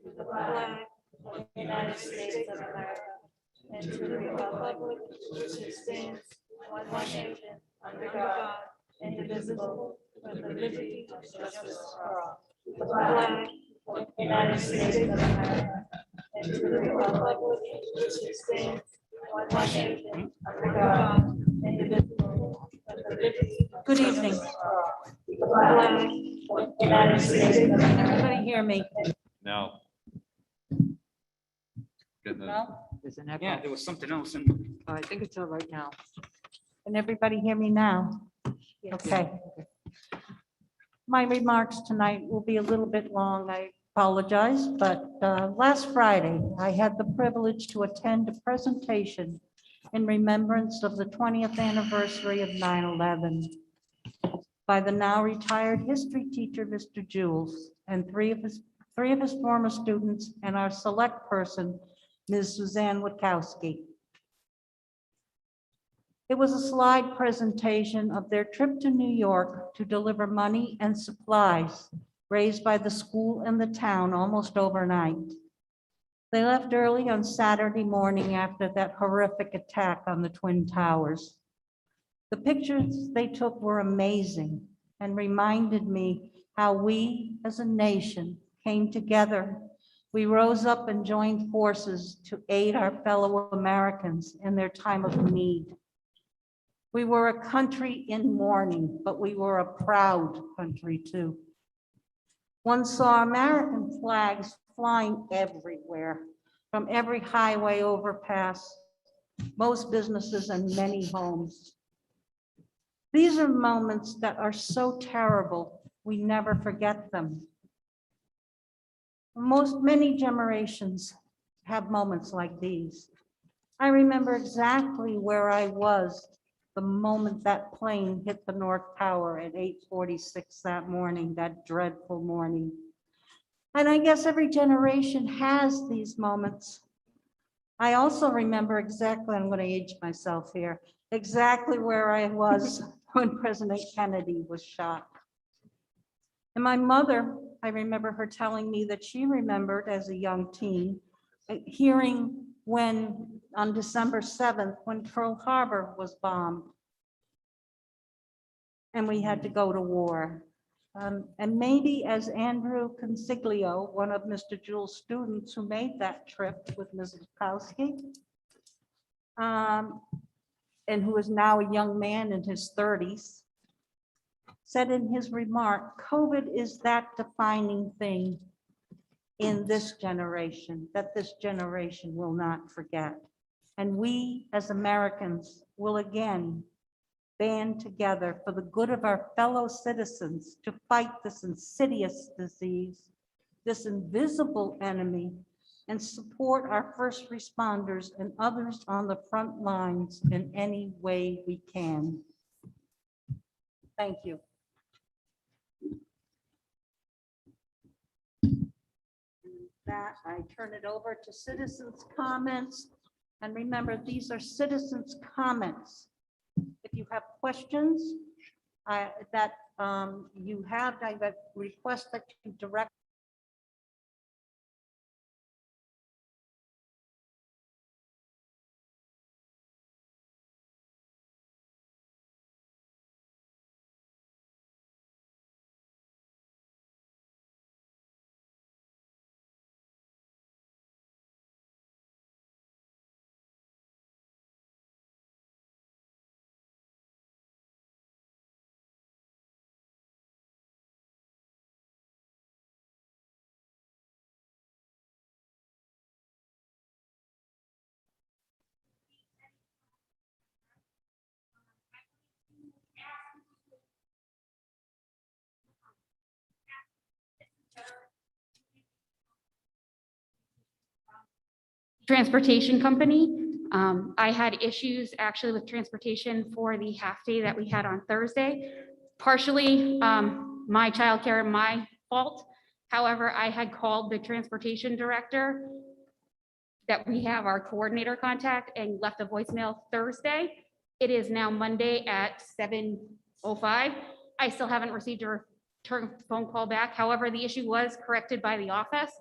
to the flag of the United States of America, and to the republic which stands one nation under God, indivisible, with liberty and justice for all. The flag of the United States of America, and to the republic which stands one nation under God, indivisible, with liberty. Good evening. The flag of the United States of America. Everybody hear me? No. Getting the- No? There's an echo. Yeah, there was something else in. I think it's all right now. Can everybody hear me now? Okay. My remarks tonight will be a little bit long. I apologize, but last Friday, I had the privilege to attend a presentation in remembrance of the 20th anniversary of 9/11 by the now retired history teacher, Mr. Jules, and three of his former students and our select person, Ms. Suzanne Witkowski. It was a slide presentation of their trip to New York to deliver money and supplies raised by the school and the town almost overnight. They left early on Saturday morning after that horrific attack on the Twin Towers. The pictures they took were amazing and reminded me how we as a nation came together. We rose up and joined forces to aid our fellow Americans in their time of need. We were a country in mourning, but we were a proud country too. One saw American flags flying everywhere, from every highway overpass, most businesses and many homes. These are moments that are so terrible, we never forget them. Many generations have moments like these. I remember exactly where I was the moment that plane hit the North Tower at 8:46 that morning, that dreadful morning. And I guess every generation has these moments. I also remember exactly, I'm going to age myself here, exactly where I was when President Kennedy was shot. And my mother, I remember her telling me that she remembered as a young teen, hearing when on December 7th, when Pearl Harbor was bombed and we had to go to war. And maybe as Andrew Consiglio, one of Mr. Jules' students who made that trip with Mrs. Kowski, and who is now a young man in his 30s, said in his remark, COVID is that defining thing in this generation that this generation will not forget. And we as Americans will again band together for the good of our fellow citizens to fight this insidious disease, this invisible enemy, and support our first responders and others on the front lines in any way we can. Thank you. That I turn it over to citizens' comments. And remember, these are citizens' comments. If you have questions that you have, I request that you direct. Transportation company. I had issues actually with transportation for the half day that we had on Thursday. Partially my childcare, my fault. However, I had called the transportation director that we have our coordinator contact and left a voicemail Thursday. It is now Monday at 7:05. I still haven't received a return phone call back. However, the issue was corrected by the office.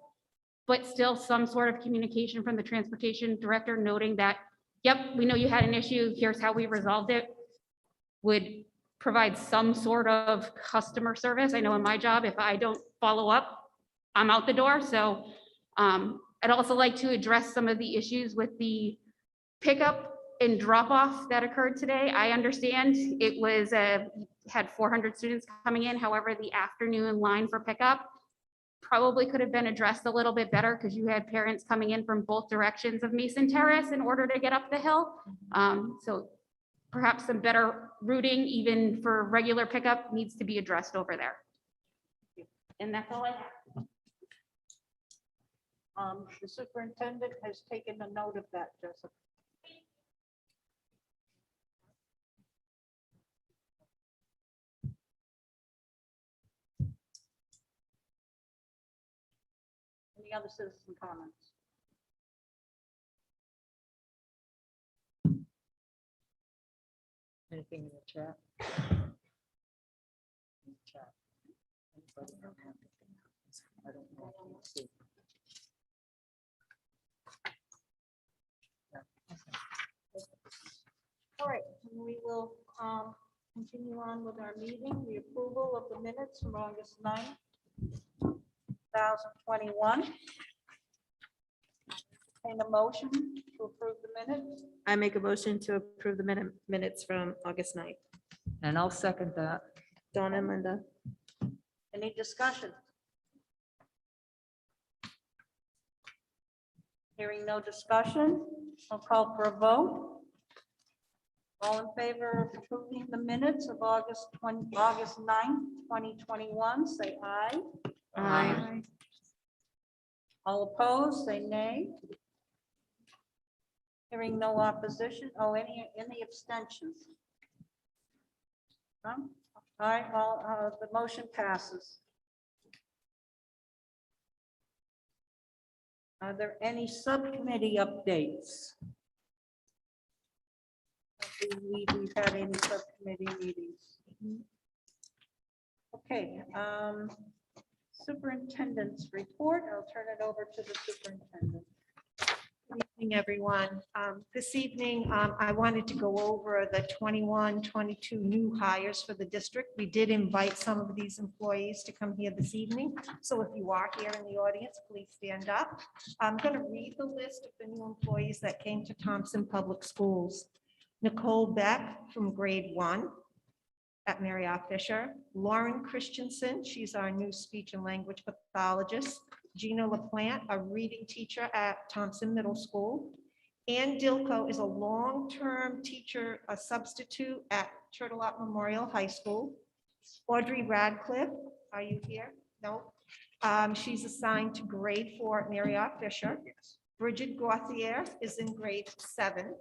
but still some sort of communication from the transportation director noting that, yep, we know you had an issue, here's how we resolved it, would provide some sort of customer service. I know in my job, if I don't follow up, I'm out the door. So I'd also like to address some of the issues with the pickup and drop off that occurred today. I understand it was had 400 students coming in. However, the afternoon line for pickup probably could have been addressed a little bit better because you had parents coming in from both directions of Mason Terrace in order to get up the hill. So perhaps some better routing, even for regular pickup, needs to be addressed over there. And that's all I have. The superintendent has taken a note of that, Jessica. Any other citizen comments? Anything in the chat? I don't know. I can't see. All right, and we will continue on with our meeting, the approval of the minutes from August 9th, 2021. Entertain a motion to approve the minutes. I make a motion to approve the minutes from August 9th. And I'll second that. Donna and Linda. Any discussion? Hearing no discussion, I'll call for a vote. All in favor of approving the minutes of August 9th, 2021, say aye. Aye. All opposed, say nay. Hearing no opposition, any abstentions? None? All right, the motion passes. Are there any subcommittee updates? We've had any subcommittee meetings. Okay, superintendent's report. I'll turn it over to the superintendent. Good evening, everyone. This evening, I wanted to go over the 21-22 new hires for the district. We did invite some of these employees to come here this evening. So if you are here in the audience, please stand up. I'm going to read the list of the new employees that came to Thompson Public Schools. Nicole Beck from grade 1 at Mary R. Fisher. Lauren Christensen, she's our new speech and language pathologist. Gina LaPlante, a reading teacher at Thompson Middle School. Ann Dilko is a long-term teacher, a substitute at Turtle Up Memorial High School. Audrey Radcliffe, are you here? No. She's assigned to grade 4 at Mary R. Fisher. Bridget Gauthier is in grade 7.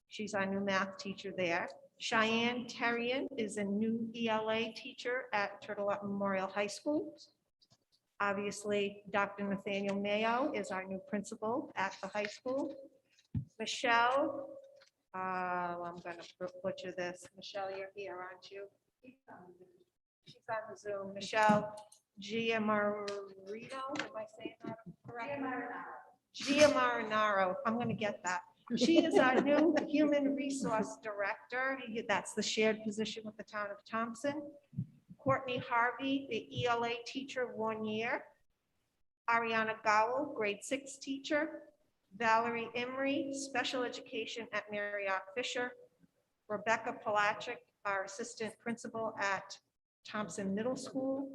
She's our new math teacher there. Cheyenne Terrian is a new ELA teacher at Turtle Up Memorial High School. Obviously, Dr. Nathaniel Mayo is our new principal at the high school. Michelle, I'm going to butcher this. Michelle, you're here, aren't you? She's on the Zoom. Michelle Giamarino, am I saying that correctly? Giamarinaro, I'm going to get that. She is our new human resource director. That's the shared position with the town of Thompson. Courtney Harvey, the ELA teacher, 1 year. Ariana Gowell, grade 6 teacher. Valerie Emery, special education at Mary R. Fisher. Rebecca Palachik, our assistant principal at Thompson Middle School.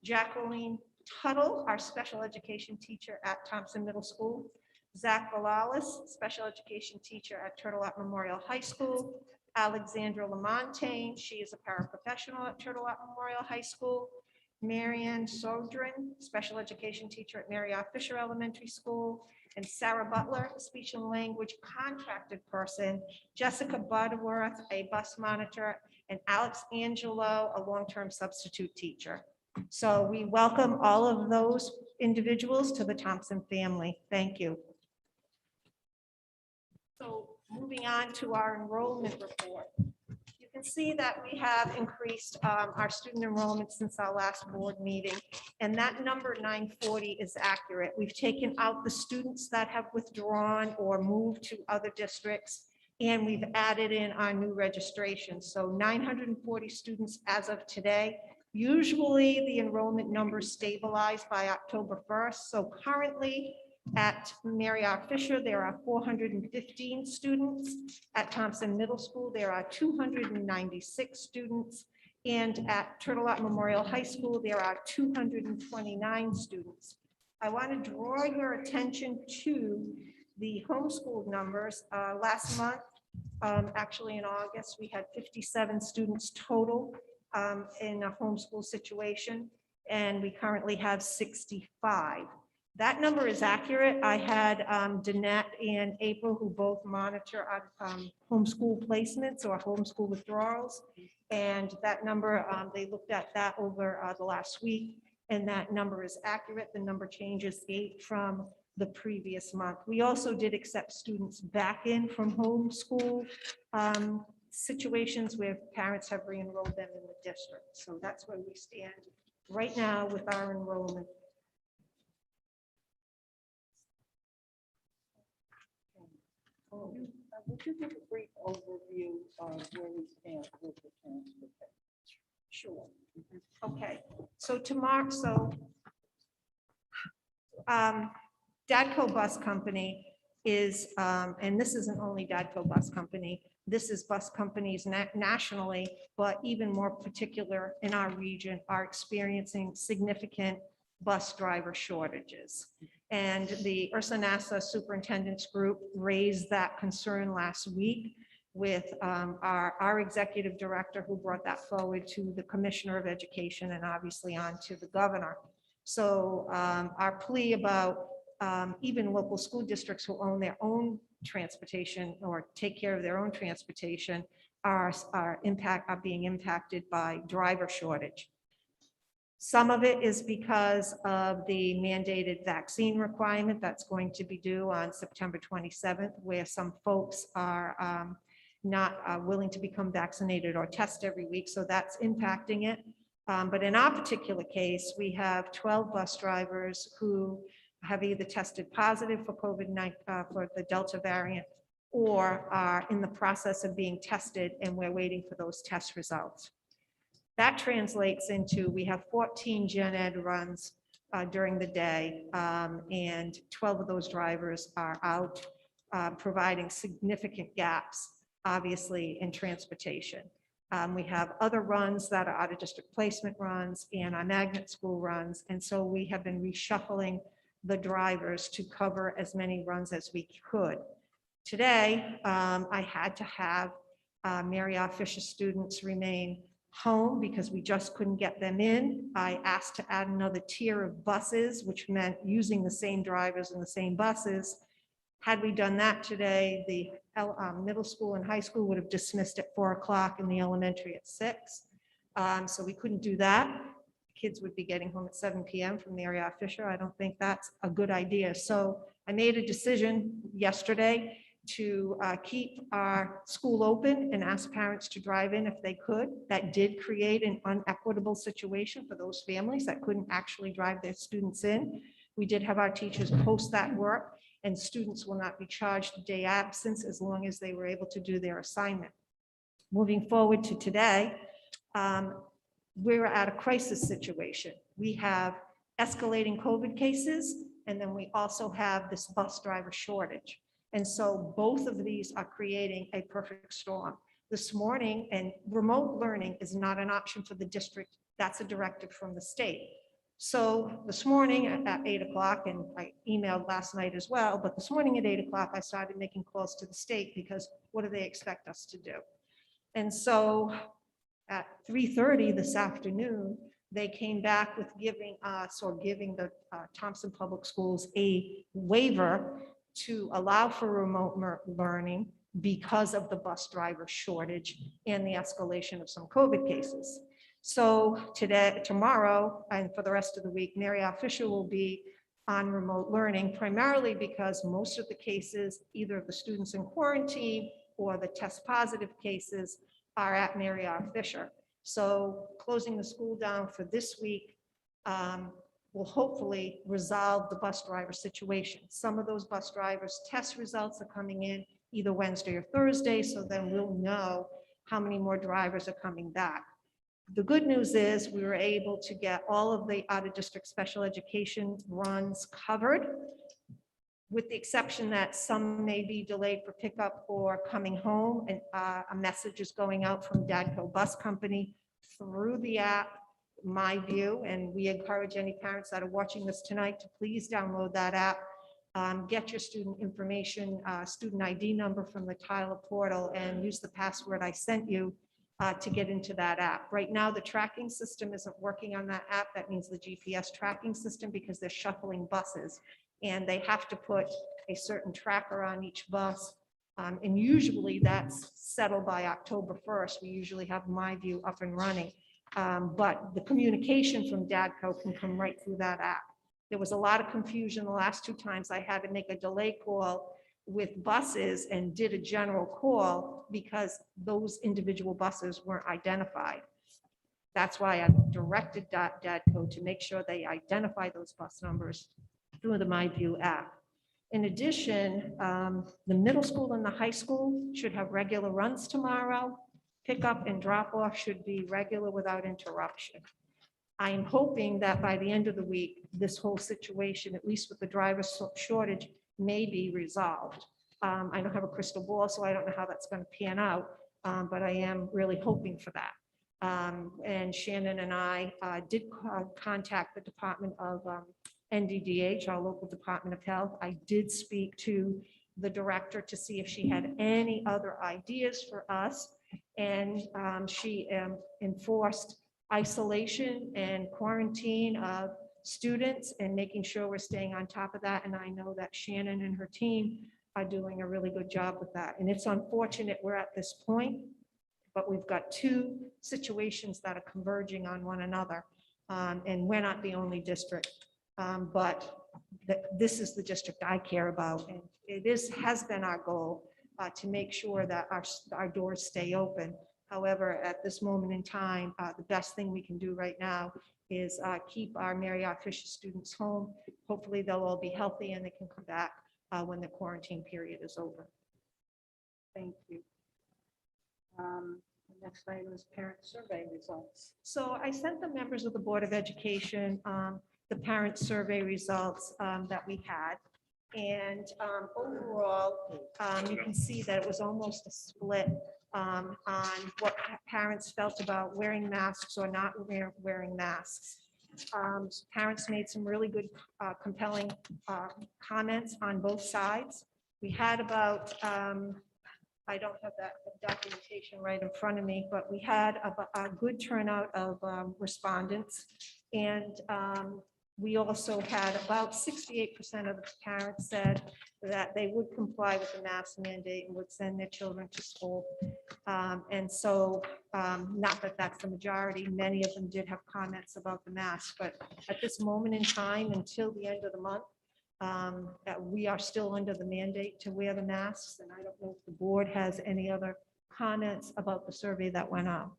Jacqueline Tuttle, our special education teacher at Thompson Middle School. Zach Valalis, special education teacher at Turtle Up Memorial High School. Alexandra Lamontagne, she is a paraprofessional at Turtle Up Memorial High School. Marianne Sodrin, special education teacher at Mary R. Fisher Elementary School. And Sarah Butler, a speech and language contracted person. Jessica Butterworth, a bus monitor. And Alex Angelo, a long-term substitute teacher. So we welcome all of those individuals to the Thompson family. Thank you. So moving on to our enrollment report. You've can see that we have increased our student enrollment since our last board meeting, and that number 940 is accurate. We've taken out the students that have withdrawn or moved to other districts, and we've added in our new registration. So 940 students as of today. Usually the enrollment numbers stabilize by October 1st. So currently at Mary R. Fisher, there are 415 students. At Thompson Middle School, there are 296 students. And at Turtle Rock Memorial High School, there are 229 students. I want to draw your attention to the homeschool numbers. Last month, actually in August, we had 57 students total in a homeschool situation, and we currently have 65. That number is accurate. I had Danette and April, who both monitor our homeschool placements or homeschool withdrawals. And that number, they looked at that over the last week, and that number is accurate. The number changes 8 from the previous month. We also did accept students back in from homeschool situations where parents have re-enrolled them in the district. So that's where we stand right now with our enrollment. Would you give a brief overview of where we stand with the transportation? Sure. Okay, so tomorrow, Dadco Bus Company is, and this isn't only Dadco Bus Company, this is bus companies nationally, but even more particular in our region, are experiencing significant bus driver shortages. And the Ursa Superintendent's Group raised that concern last week with our executive director, who brought that forward to the Commissioner of Education and obviously on to the governor. So our plea about even local school districts who own their own transportation or take care of their own transportation are being impacted by driver shortage. Some of it is because of the mandated vaccine requirement that's going to be due on September 27th, where some folks are not willing to become vaccinated or test every week. So that's impacting it. But in our particular case, we have 12 bus drivers who have either tested positive for COVID-19 for the Delta variant, or are in the process of being tested, and we're waiting for those test results. That translates into, we have 14 gen ed runs during the day, and 12 of those drivers are out, providing significant gaps, obviously, in transportation. We have other runs that are out of district placement runs and our magnet school runs, and so we have been reshuffling the drivers to cover as many runs as we could. Today, I had to have Mary R. Fisher students remain home because we just couldn't get them in. I asked to add another tier of buses, which meant using the same drivers and the same buses. Had we done that today, the middle school and high school would have dismissed at 4 o'clock and the elementary at 6. So we couldn't do that. Kids would be getting home at 7 p.m. from Mary R. Fisher. I don't think that's a good idea. So I made a decision yesterday to keep our school open and ask parents to drive in if they could. That did create an unequitable situation for those families that couldn't actually drive their students in. We did have our teachers post that work, and students will not be charged a day absence as long as they were able to do their assignment. Moving forward to today, we're at a crisis situation. We have escalating COVID cases, and then we also have this bus driver shortage. And so both of these are creating a perfect storm. This morning, and remote learning is not an option for the district. That's a directive from the state. So this morning at 8 o'clock, and I emailed last night as well, but this morning at 8 o'clock, I started making calls to the state because what do they expect us to do? And so at 3:30 this afternoon, they came back with giving the Thompson Public Schools a waiver to allow for remote learning because of the bus driver shortage and the escalation of some COVID cases. So tomorrow, and for the rest of the week, Mary R. Fisher will be on remote learning, primarily because most of the cases, either of the students in quarantine or the test positive cases, are at Mary R. Fisher. So closing the school down for this week will hopefully resolve the bus driver situation. Some of those bus drivers' test results are coming in either Wednesday or Thursday, so then we'll know how many more drivers are coming back. The good news is we were able to get all of the out-of-district special education runs covered, with the exception that some may be delayed for pickup or coming home, and a message is going out from Dadco Bus Company through the app, My View, and we encourage any parents that are watching this tonight to please download that app. Get your student information, student ID number from the Tyler portal, and use the password I sent you to get into that app. Right now, the tracking system isn't working on that app. That means the GPS tracking system, because they're shuffling buses and they have to put a certain tracker on each bus. And usually that's settled by October 1st. We usually have My View up and running. But the communication from Dadco can come right through that app. There was a lot of confusion the last 2 times. I had to make a delay call with buses and did a general call because those individual buses weren't identified. That's why I directed Dadco to make sure they identify those bus numbers through the My View app. In addition, the middle school and the high school should have regular runs tomorrow. Pickup and drop off should be regular without interruption. I am hoping that by the end of the week, this whole situation, at least with the driver shortage, may be resolved. I don't have a crystal ball, so I don't know how that's going to pan out, but I am really hoping for that. And Shannon and I did contact the Department of NDDH, our local Department of Health. I did speak to the director to see if she had any other ideas for us. And she enforced isolation and quarantine of students and making sure we're staying on top of that. And I know that Shannon and her team are doing a really good job with that. And it's unfortunate we're at this point, but we've got 2 situations that are converging on one another. And we're not the only district, but this is the district I care about. And it has been our goal to make sure that our doors stay open. However, at this moment in time, the best thing we can do right now is keep our Mary R. Fisher students home. Hopefully they'll all be healthy and they can come back when the quarantine period is over. Thank you. The next item is parent survey results. So I sent the members of the Board of Education the parent survey results that we had. And overall, you can see that it was almost a split on what parents felt about wearing masks or not wearing masks. Parents made some really good, compelling comments on both sides. We had about, I don't have that documentation right in front of me, but we had a good turnout of respondents. And we also had about 68% of the parents said that they would comply with the mask mandate and would send their children to school. And so, not that that's the majority, many of them did have comments about the mask, but at this moment in time, until the end of the month, that we are still under the mandate to wear the masks. And I don't know if the board has any other comments about the survey that went out.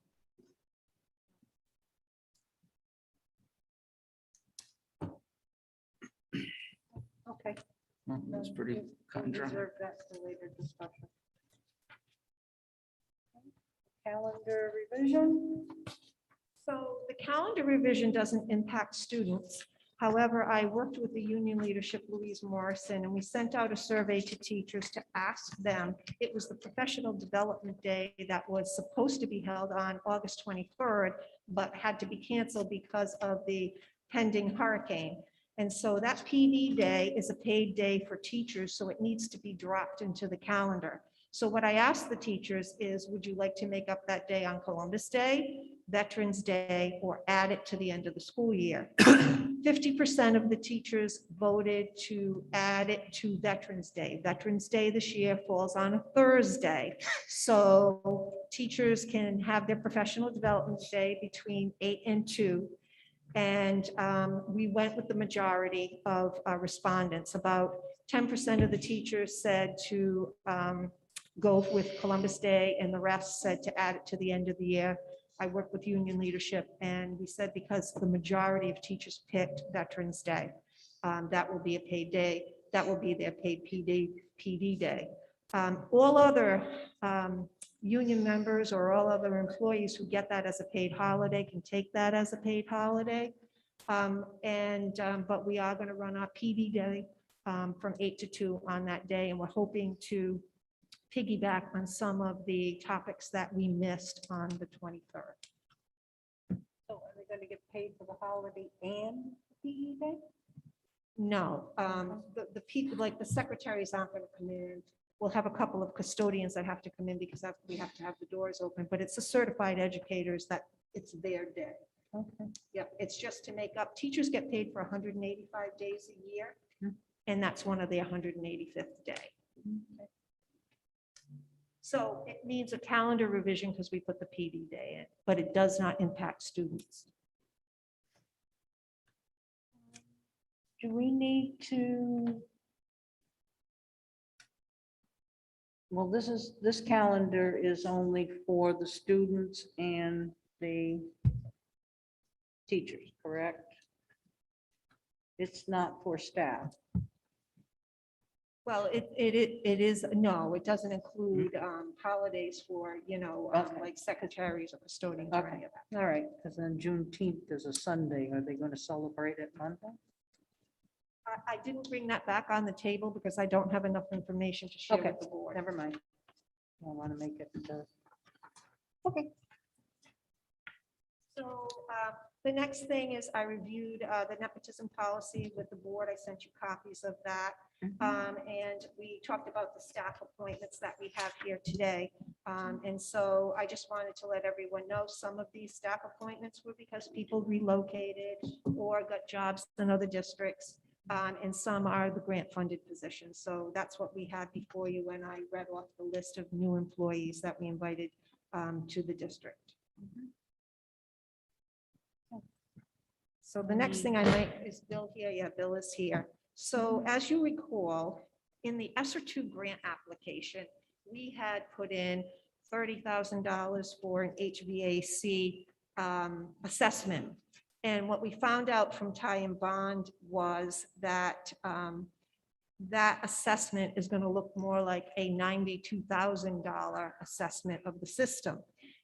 Okay. That's pretty cut and dry. Reserve that for later discussion. Calendar revision. So the calendar revision doesn't impact students. However, I worked with the union leadership, Louise Morrison, and we sent out a survey to teachers to ask them. It was the professional development day that was supposed to be held on August 23rd, but had to be canceled because of the pending hurricane. And so that PD day is a paid day for teachers, so it needs to be dropped into the calendar. So what I asked the teachers is, would you like to make up that day on Columbus Day, Veterans Day, or add it to the end of the school year? 50% of the teachers voted to add it to Veterans Day. Veterans Day this year falls on a Thursday. So teachers can have their professional development day between 8 and 2. And we went with the majority of respondents. About 10% of the teachers said to go with Columbus Day, and the rest said to add it to the end of the year. I worked with union leadership, and we said because the majority of teachers picked Veterans Day, that will be a paid day. That will be their paid PD day. All other union members or all other employees who get that as a paid holiday can take that as a paid holiday. But we are going to run our PD day from 8 to 2 on that day, and we're hoping to piggyback on some of the topics that we missed on the 23rd. So are they going to get paid for the holiday and PE day? No, the people, like the secretaries aren't going to come in. We'll have a couple of custodians that have to come in because we have to have the doors open, but it's the certified educators that it's their day. Okay. Yep, it's just to make up. Teachers get paid for 185 days a year, and that's one of the 185th day. So it needs a calendar revision because we put the PD day in, but it does not impact students. Do we need to? Well, this calendar is only for the students and the teachers, correct? It's not for staff. Well, it is, no, it doesn't include holidays for, Okay. like secretaries or custodians or any of that. All right, because then Juneteenth is a Sunday. Are they going to celebrate it Monday? I didn't bring that back on the table because I don't have enough information to share Okay, with the board. never mind. I want to make it. Okay. So the next thing is I reviewed the nepotism policy with the board. I sent you copies of that. And we talked about the staff appointments that we have here today. And so I just wanted to let everyone know some of these staff appointments were because people relocated or got jobs in other districts. And some are the grant funded positions. So that's what we had before you when I read off the list of new employees that we invited to the district. So the next thing I might, is Bill here? Yeah, Bill is here. So as you recall, in the ESSER 2 grant application, we had put in $30,000 for an HVAC assessment. And what we found out from Ty and Bond was that that assessment is going to look more like a $92,000 assessment of the system.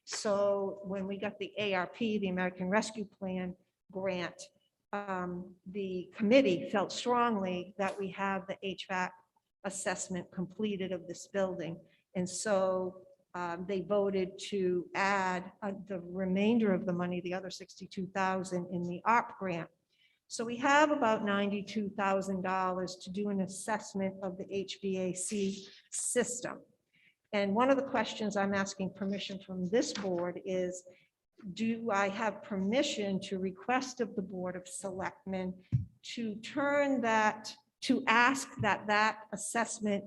So when we got the ARP, the American Rescue Plan grant, the committee felt strongly that we have the HVAC assessment completed of this building. And so they voted to add the remainder of the money, the other $62,000 in the ARP grant. So we have about $92,000 to do an assessment of the HVAC system. And one of the questions I'm asking permission from this board is, do I have permission to request of the Board of Selectmen to turn that, to ask that that assessment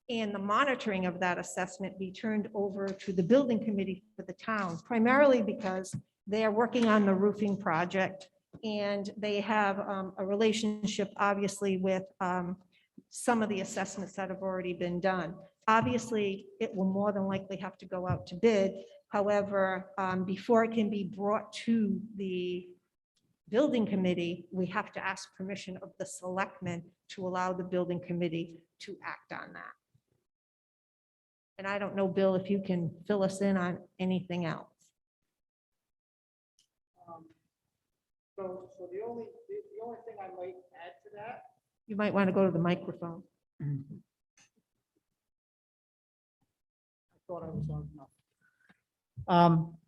and the monitoring of that assessment be turned over to the building committee for the town, primarily because they are working on the roofing project and they have a relationship, obviously, with some of the assessments that have already been done. Obviously, it will more than likely have to go out to bid. However, before it can be brought to the building committee, we have to ask permission of the selectmen to allow the building committee to act on that. And I don't know, Bill, if you can fill us in on anything else. So the only thing I might add to that. You might want to go to the microphone. I thought I was on enough.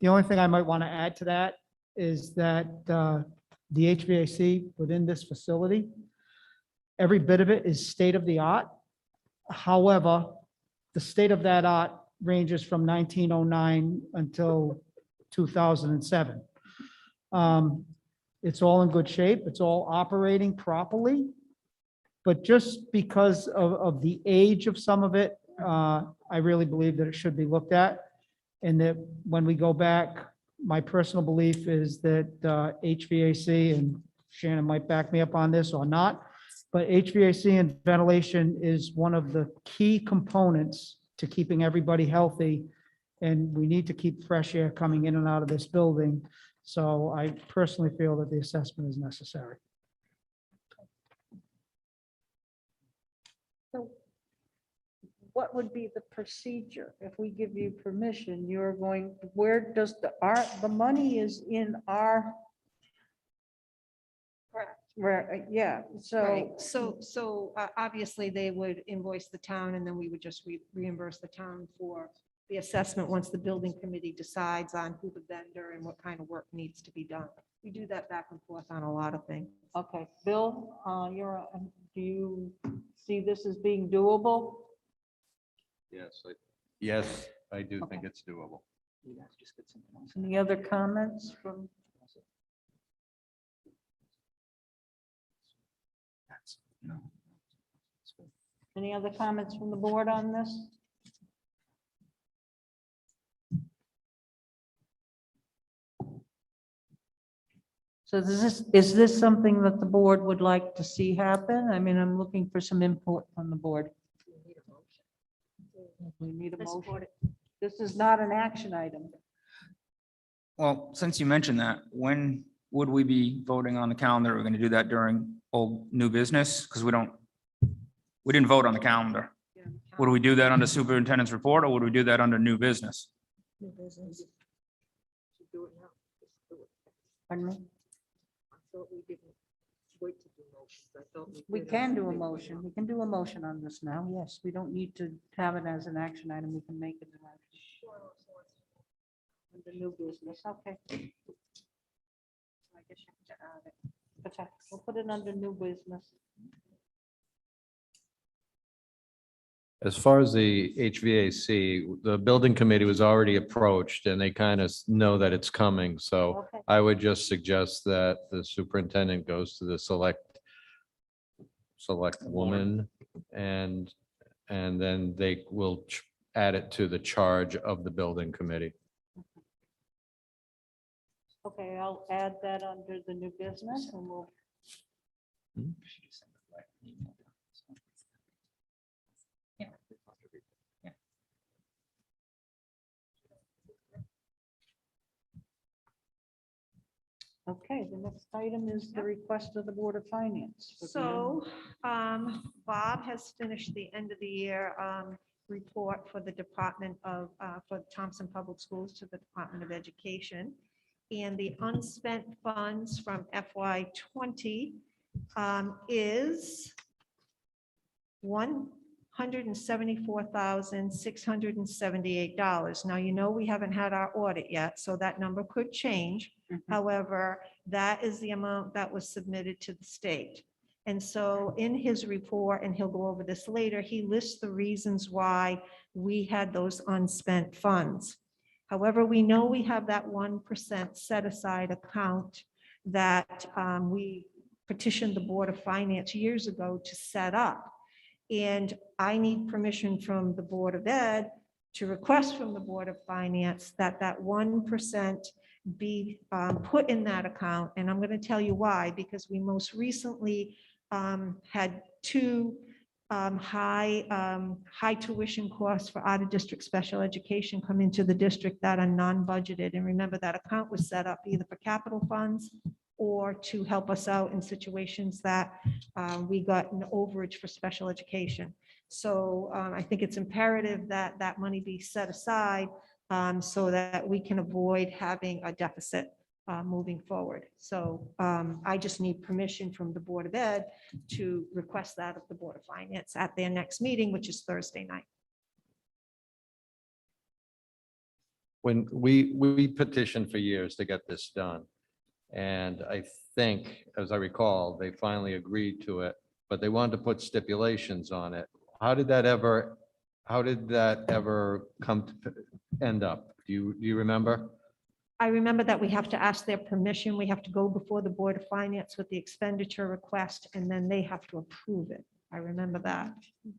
The only thing I might want to add to that is that the HVAC within this facility, every bit of it is state of the art. However, the state of that art ranges from 1909 until 2007. It's all in good shape. It's all operating properly. But just because of the age of some of it, I really believe that it should be looked at. And that when we go back, my personal belief is that HVAC, and Shannon might back me up on this or not, but HVAC and ventilation is one of the key components to keeping everybody healthy. And we need to keep fresh air coming in and out of this building. So I personally feel that the assessment is necessary. So what would be the procedure if we give you permission? You're going, where does the money is in our, where, yeah, Right, so. so obviously they would invoice the town and then we would just reimburse the town for the assessment once the building committee decides on who the vendor and what kind of work needs to be done. We do that back and forth on a lot of things. Okay, Bill, do you see this as being doable? Yes, I do Okay. think it's doable. Any other comments from? Any other comments from the board on this? So is this something that the board would like to see happen? I mean, I'm looking for some input from the board. We need a motion. This is not an action item. Well, since you mentioned that, when would we be voting on the calendar? We're going to do that during old new business? Because we didn't vote on the calendar. Would we do that under superintendent's report or would we do that under new business? Pardon me? We can do a motion. We can do a motion on this now. Yes, we don't need to have it as an action item. We can make it an action. The new business, okay. Okay, we'll put it under new business. As far as the HVAC, the building committee was already approached and they kind of know that it's coming. So Okay. I would just suggest that the superintendent goes to the select woman and then they will add it to the charge of the building committee. Okay, I'll add that under the new business and we'll. Okay, the next item is the request of the Board of Finance. So Bob has finished the end of the year report for the Department of, for Thompson Public Schools to the Department of Education. And the unspent funds from FY '20 is $174,678. Now, you know, we haven't had our audit yet, so that number could change. However, that is the amount that was submitted to the state. And so in his report, and he'll go over this later, he lists the reasons why we had those unspent funds. However, we know we have that 1% set aside account that we petitioned the Board of Finance years ago to set up. And I need permission from the Board of Ed to request from the Board of Finance that that 1% be put in that account. And I'm going to tell you why, because we most recently had two high tuition costs for out-of-district special education come into the district that are non-budgeted. And remember, that account was set up either for capital funds or to help us out in situations that we got an overage for special education. So I think it's imperative that that money be set aside so that we can avoid having a deficit moving forward. So I just need permission from the Board of Ed to request that of the Board of Finance at their next meeting, which is Thursday night. When we petitioned for years to get this done. And I think, as I recall, they finally agreed to it, but they wanted to put stipulations on it. How did that ever come to end up? Do you remember? I remember that we have to ask their permission. We have to go before the Board of Finance with the expenditure request, and then they have to approve it. I remember that.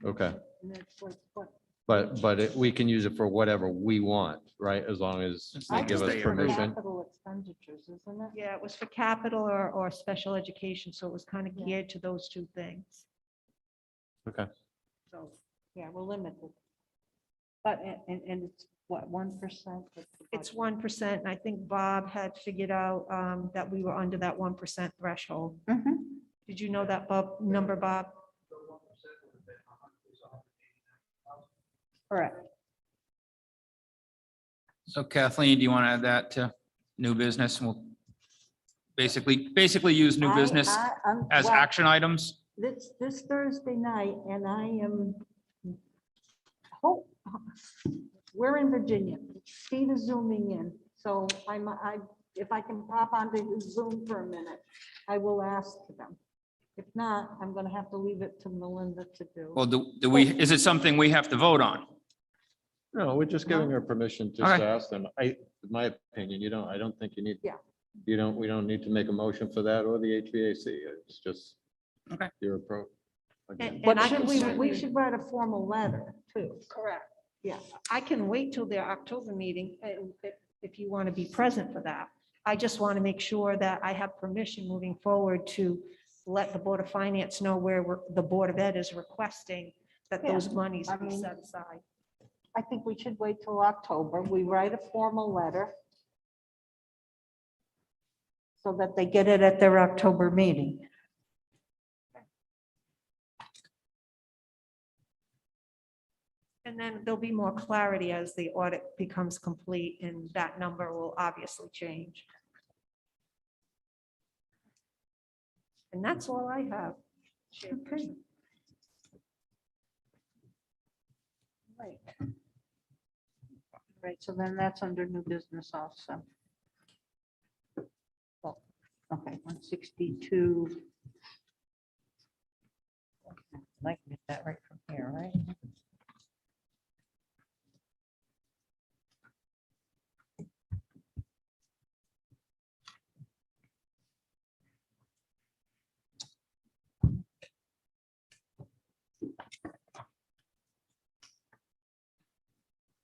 Okay, And that's like, what? but we can use it for whatever we want, right? As long as they give us Stay For permission. Capital expenditures, isn't it? Yeah, it was for capital or special education, so it was kind of geared to those two things. Okay. So, yeah, we're limited. But, and it's what, 1%? It's 1%. And I think Bob had figured out that we were under that 1% threshold. Mhm. Did you know that, Bob, number, Bob? Correct. So Kathleen, do you want to add that to new business? And we'll basically use new business as well, action items. This Thursday night, and I am, we're in Virginia. Steve is zooming in, so if I can pop onto Zoom for a minute, I will ask them. If not, I'm gonna have to leave it to Melinda to do. Well, do we, is it something we have to vote on? No, we're just giving her permission to Okay. ask them. In my opinion, I don't think you need. Yeah. We don't need to make a motion for that or the HVAC. It's just. Okay. Your approach. Again. But I should can we certainly- should write a formal letter too. Correct. Yeah. I can wait till their October meeting if you want to be present for that. I just want to make sure that I have permission moving forward to let the Board of Finance know where the Board of Ed is requesting that Yeah, those monies I be mean- set aside. I think we should wait till October. We write a formal letter so that they get it at their October meeting. And then there'll be more clarity as the audit becomes complete, and that number will obviously change. And that's all I have. Okay. Right. Right, so then that's under new business also. Well, okay, 162. I can get that right from here, right?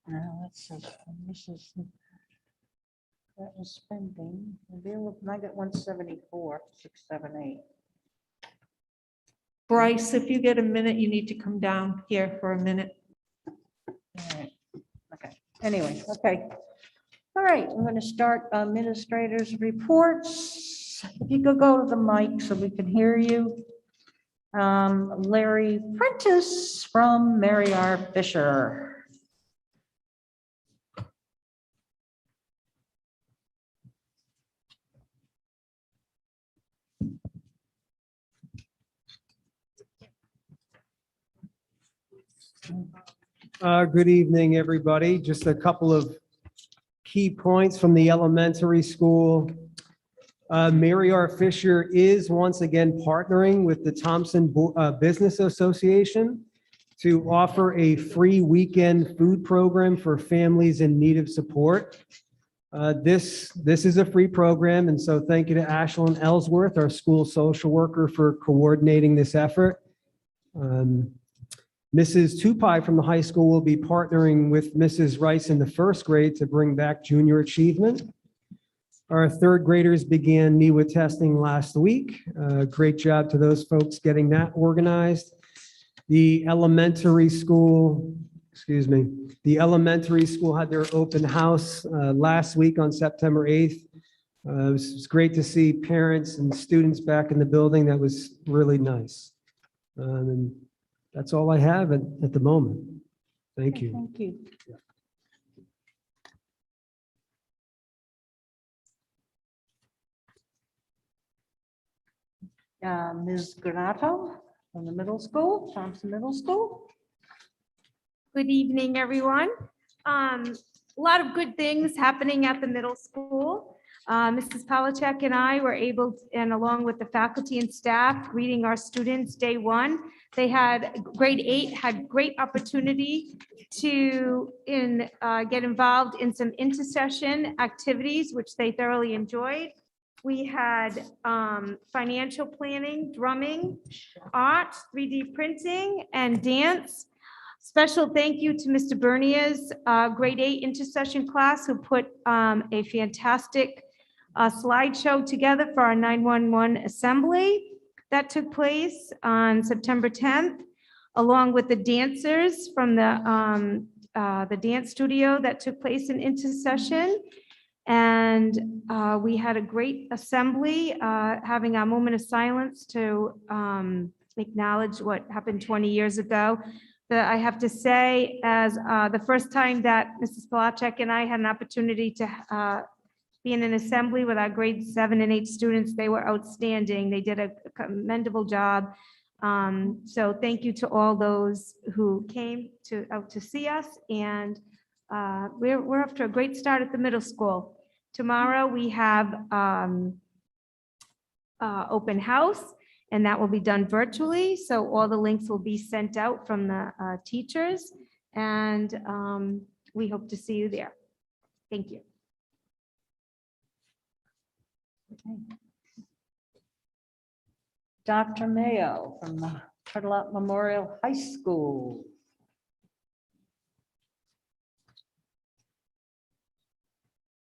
Now, let's see, this is, that was spending, available, I got 174, 678. Bryce, if you get a minute, you need to come down here for a minute. All right. Okay, anyway, okay. All right, I'm going to start administrators' reports. If you could go to the mic so we can hear you. Larry Prentice from Mary R. Fisher. Good evening, everybody. Just a couple of key points from the elementary school. Mary R. Fisher is once again partnering with the Thompson Business Association to offer a free weekend food program for families in need of support. This is a free program, and so thank you to Ashlyn Ellsworth, our school social worker, for coordinating this effort. Mrs. Tupai from the high school will be partnering with Mrs. Rice in the first grade to bring back junior achievement. Our third graders began NEWA testing last week. Great job to those folks getting that organized. The elementary school had their open house last week on September 8th. It was great to see parents and students back in the building. That was really nice. And that's all I have at the moment. Thank you. Thank you. Ms. Granato from the middle school, Thompson Middle School. Good evening, everyone. A lot of good things happening at the middle school. Mrs. Palachek and I were able, and along with the faculty and staff, greeting our students day one. They had, grade 8 had great opportunity to get involved in some intercession activities, which they thoroughly enjoyed. We had financial planning, drumming, art, 3D printing, and dance. Special thank you to Mr. Bernier's grade 8 intercession class, who put a fantastic slideshow together for our 911 assembly that took place on September 10th, along with the dancers from the the dance studio that took place in intercession. And we had a great assembly, having our moment of silence to acknowledge what happened 20 years ago. That I have to say, as the first time that Mrs. Palachek and I had an opportunity to be in an assembly with our grade 7 and 8 students, they were outstanding. They did a commendable job. So thank you to all those who came out to see us, and we're off to a great start at the middle school. Tomorrow, we have open house, and that will be done virtually. So all the links will be sent out from the teachers, and we hope to see you there. Thank you. Dr. Mayo from the Turtle Memorial High School.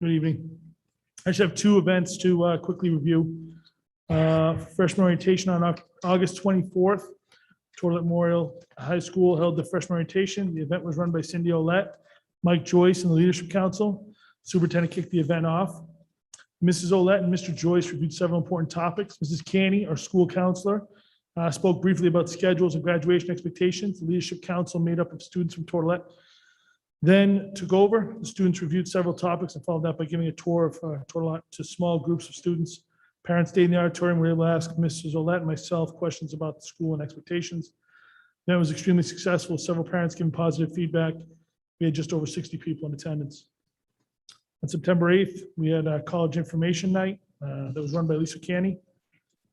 Good evening. I just have two events to quickly review. Freshman orientation on August 24th. Toilet Memorial High School held the freshman orientation. The event was run by Cindy Olette, Mike Joyce, and the Leadership Council. Superintendent kicked the event off. Mrs. Olette and Mr. Joyce reviewed several important topics. Mrs. Canny, our school counselor, spoke briefly about schedules and graduation expectations. The Leadership Council, made up of students from Toilet, then took over. The students reviewed several topics and followed that by giving a tour of Toilet to small groups of students. Parents stayed in the auditorium, were able to ask Mrs. Olette and myself questions about the school and expectations. That was extremely successful. Several parents giving positive feedback. We had just over 60 people in attendance. On September 8th, we had a college information night that was run by Lisa Canny.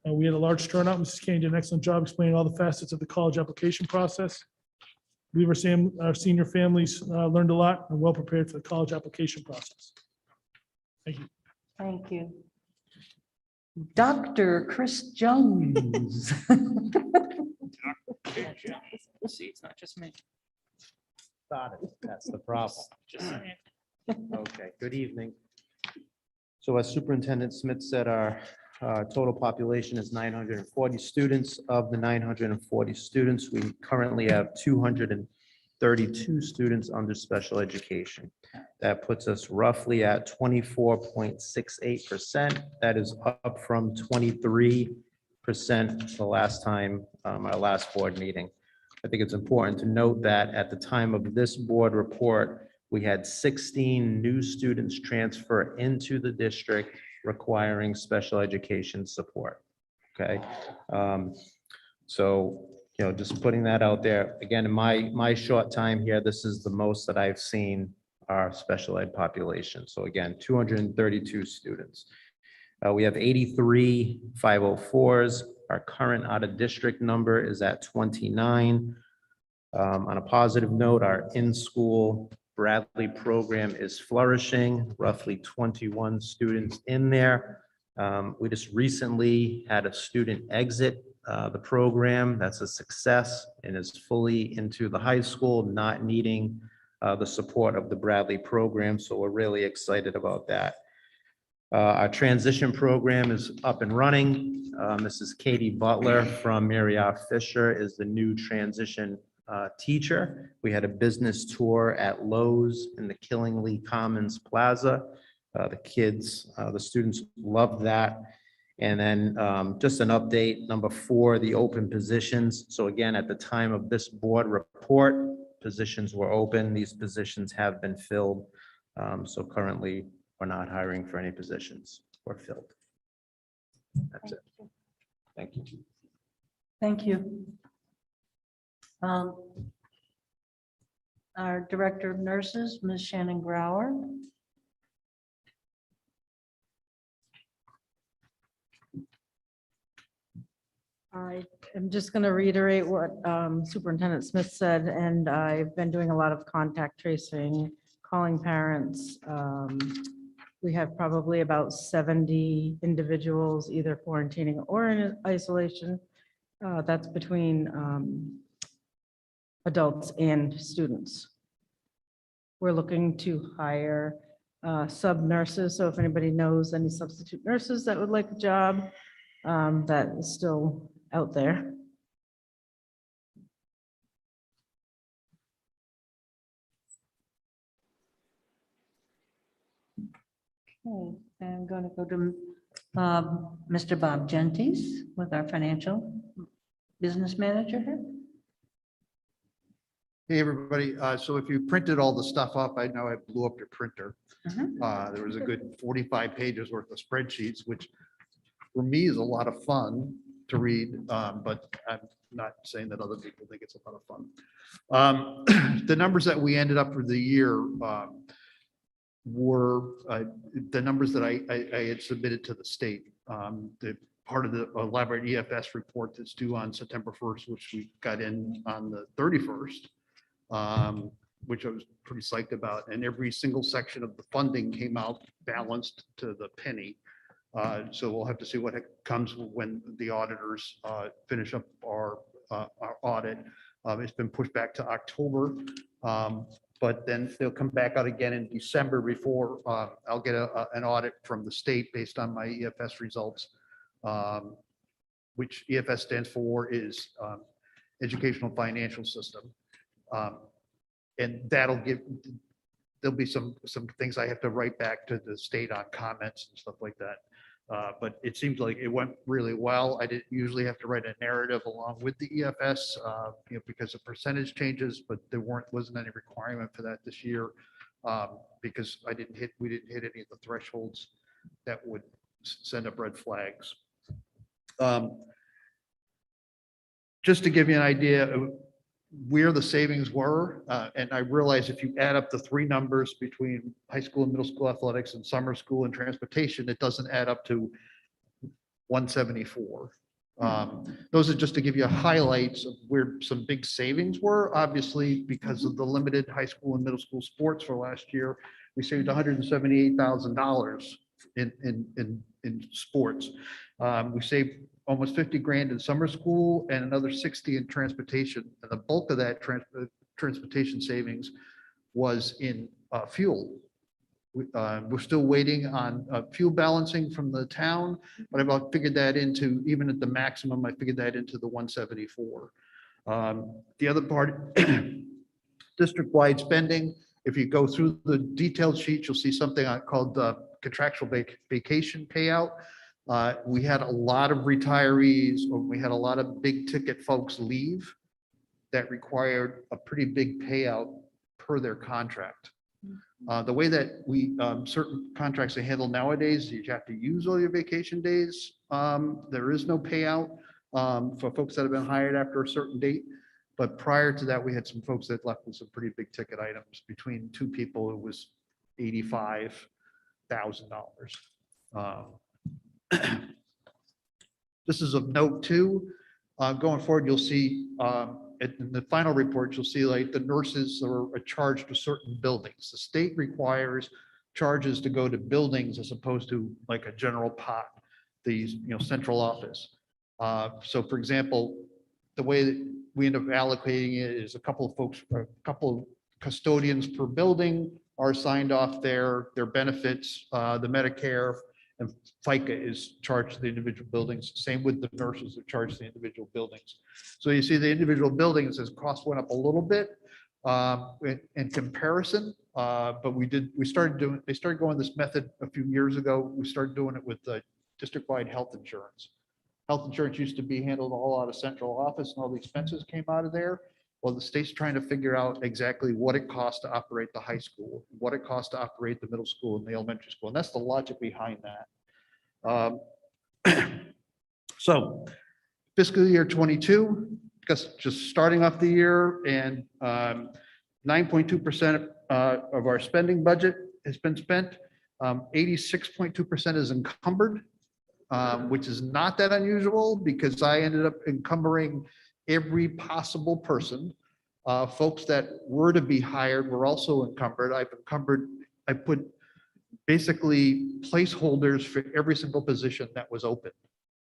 We had a large turnout. Mrs. Canny did an excellent job explaining all the facets of the college application process. We were saying our senior families learned a lot and well prepared for the college application process. Thank you. Thank you. Dr. Chris Jones. See, it's not just me. That's the problem. Just saying. Okay, good evening. So as Superintendent Smith said, our total population is 940 students. Of the 940 students, we currently have 232 students under special education. That puts us roughly at 24.68%. That is up from 23% the last time, our last board meeting. I think it's important to note that at the time of this board report, we had 16 new students transfer into the district requiring special education support. Okay. So, you know, just putting that out there, again, in my short time here, this is the most that I've seen our special ed population. So again, 232 students. We have 83 504s. Our current out of district number is at 29. On a positive note, our in-school Bradley program is flourishing, roughly 21 students in there. We just recently had a student exit the program. That's a success and is fully into the high school, not needing the support of the Bradley program. So we're really excited about that. Our transition program is up and running. Mrs. Katie Butler from Mary R. Fisher is the new transition teacher. We had a business tour at Lowe's in the Killingly Commons Plaza. The kids, the students loved that. And then just an update, number 4, the open positions. So again, at the time of this board report, positions were open. These positions have been filled. So currently, we're not hiring for any positions. We're filled. That's it. Thank you. Thank you. Our Director of Nurses, Ms. Shannon Grauer. I am just going to reiterate what Superintendent Smith said, and I've been doing a lot of contact tracing, calling parents. We have probably about 70 individuals either quarantining or in isolation. That's between adults and students. We're looking to hire sub nurses. So if anybody knows any substitute nurses that would like a job, that is still out there. Okay, I'm going to go to Mr. Bob Gentis with our financial business manager here. Hey, everybody. So if you printed all the stuff up, I know I blew up your printer. There was a good 45 pages worth of spreadsheets, which for me is a lot of fun to read, but I'm not saying that other people think it's a lot of fun. The numbers that we ended up for the year were the numbers that I had submitted to the state. The part of the elaborate EFS report that's due on September 1st, which we got in on the 31st, which I was pretty psyched about. And every single section of the funding came out balanced to the penny. So we'll have to see what comes when the auditors finish up our audit. It's been pushed back to October. But then they'll come back out again in December before I'll get an audit from the state based on my EFS results, which EFS stands for is Educational Financial System. And that'll there'll be some things I have to write back to the state on comments and stuff like that. But it seems like it went really well. I didn't usually have to write a narrative along with the EFS, because of percentage changes, but there wasn't any requirement for that this year, because we didn't hit any of the thresholds that would send up red flags. Just to give you an idea of where the savings were, and I realize if you add up the three numbers between high school and middle school athletics and summer school and transportation, it doesn't add up to 174. Those are just to give you highlights of where some big savings were. Obviously, because of the limited high school and middle school sports for last year, we saved $178,000 in sports. We saved almost 50 grand in summer school and another 60 in transportation. And the bulk of that transportation savings was in fuel. We're still waiting on fuel balancing from the town, but I've about figured that into, even at the maximum, I figured that into the 174. The other part, district-wide spending. If you go through the detailed sheet, you'll see something called the contractual vacation payout. We had a lot of retirees, or we had a lot of big ticket folks leave that required a pretty big payout per their contract. The way that certain contracts are handled nowadays, you have to use all your vacation days. There is no payout for folks that have been hired after a certain date. But prior to that, we had some folks that left with some pretty big ticket items. Between two people, it was $85,000. This is of note too. Going forward, you'll see in the final report, you'll see like the nurses are charged to certain buildings. The state requires charges to go to buildings as opposed to like a general pot, these, central office. So for example, the way that we end up allocating it is a couple of custodians per building are signed off their benefits, the Medicare and FICA is charged to the individual buildings. Same with the nurses are charged to the individual buildings. So you see the individual buildings as cost went up a little bit in comparison, but they started going this method a few years ago. We started doing it with the district-wide health insurance. Health insurance used to be handled all out of central office and all the expenses came out of there. Well, the state's trying to figure out exactly what it costs to operate the high school, what it costs to operate the middle school and the elementary school. And that's the logic behind that. So fiscal year 22, just starting off the year, and 9.2% of our spending budget has been spent. 86.2% is encumbered, which is not that unusual because I ended up encumbering every possible person. Folks that were to be hired were also encumbered. I put basically placeholders for every single position that was open.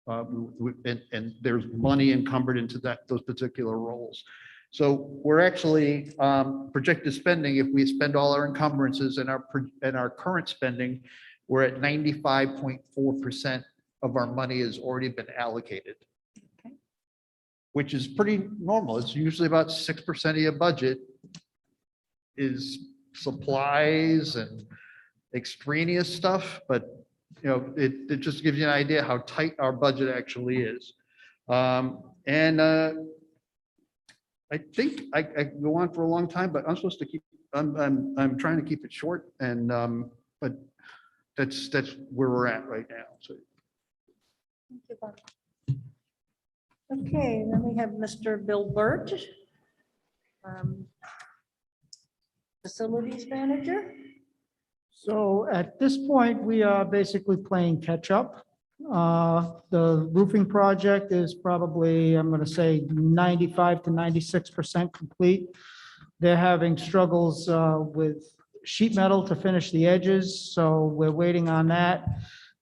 And there's money encumbered into those particular roles. So we're actually projected spending, if we spend all our encumbrances and our current spending, we're at 95.4% of our money has already been allocated. Which is pretty normal. It's usually about 6% of your budget is supplies and extraneous stuff, but it just gives you an idea how tight our budget actually is. And I think I go on for a long time, but I'm supposed to keep, I'm trying to keep it short and, but that's where we're at right now. So Okay, then we have Mr. Bill Burt, Facilities Manager. So at this point, we are basically playing catch up. The roofing project is probably, I'm going to say 95 to 96% complete. They're having struggles with sheet metal to finish the edges, so we're waiting on that.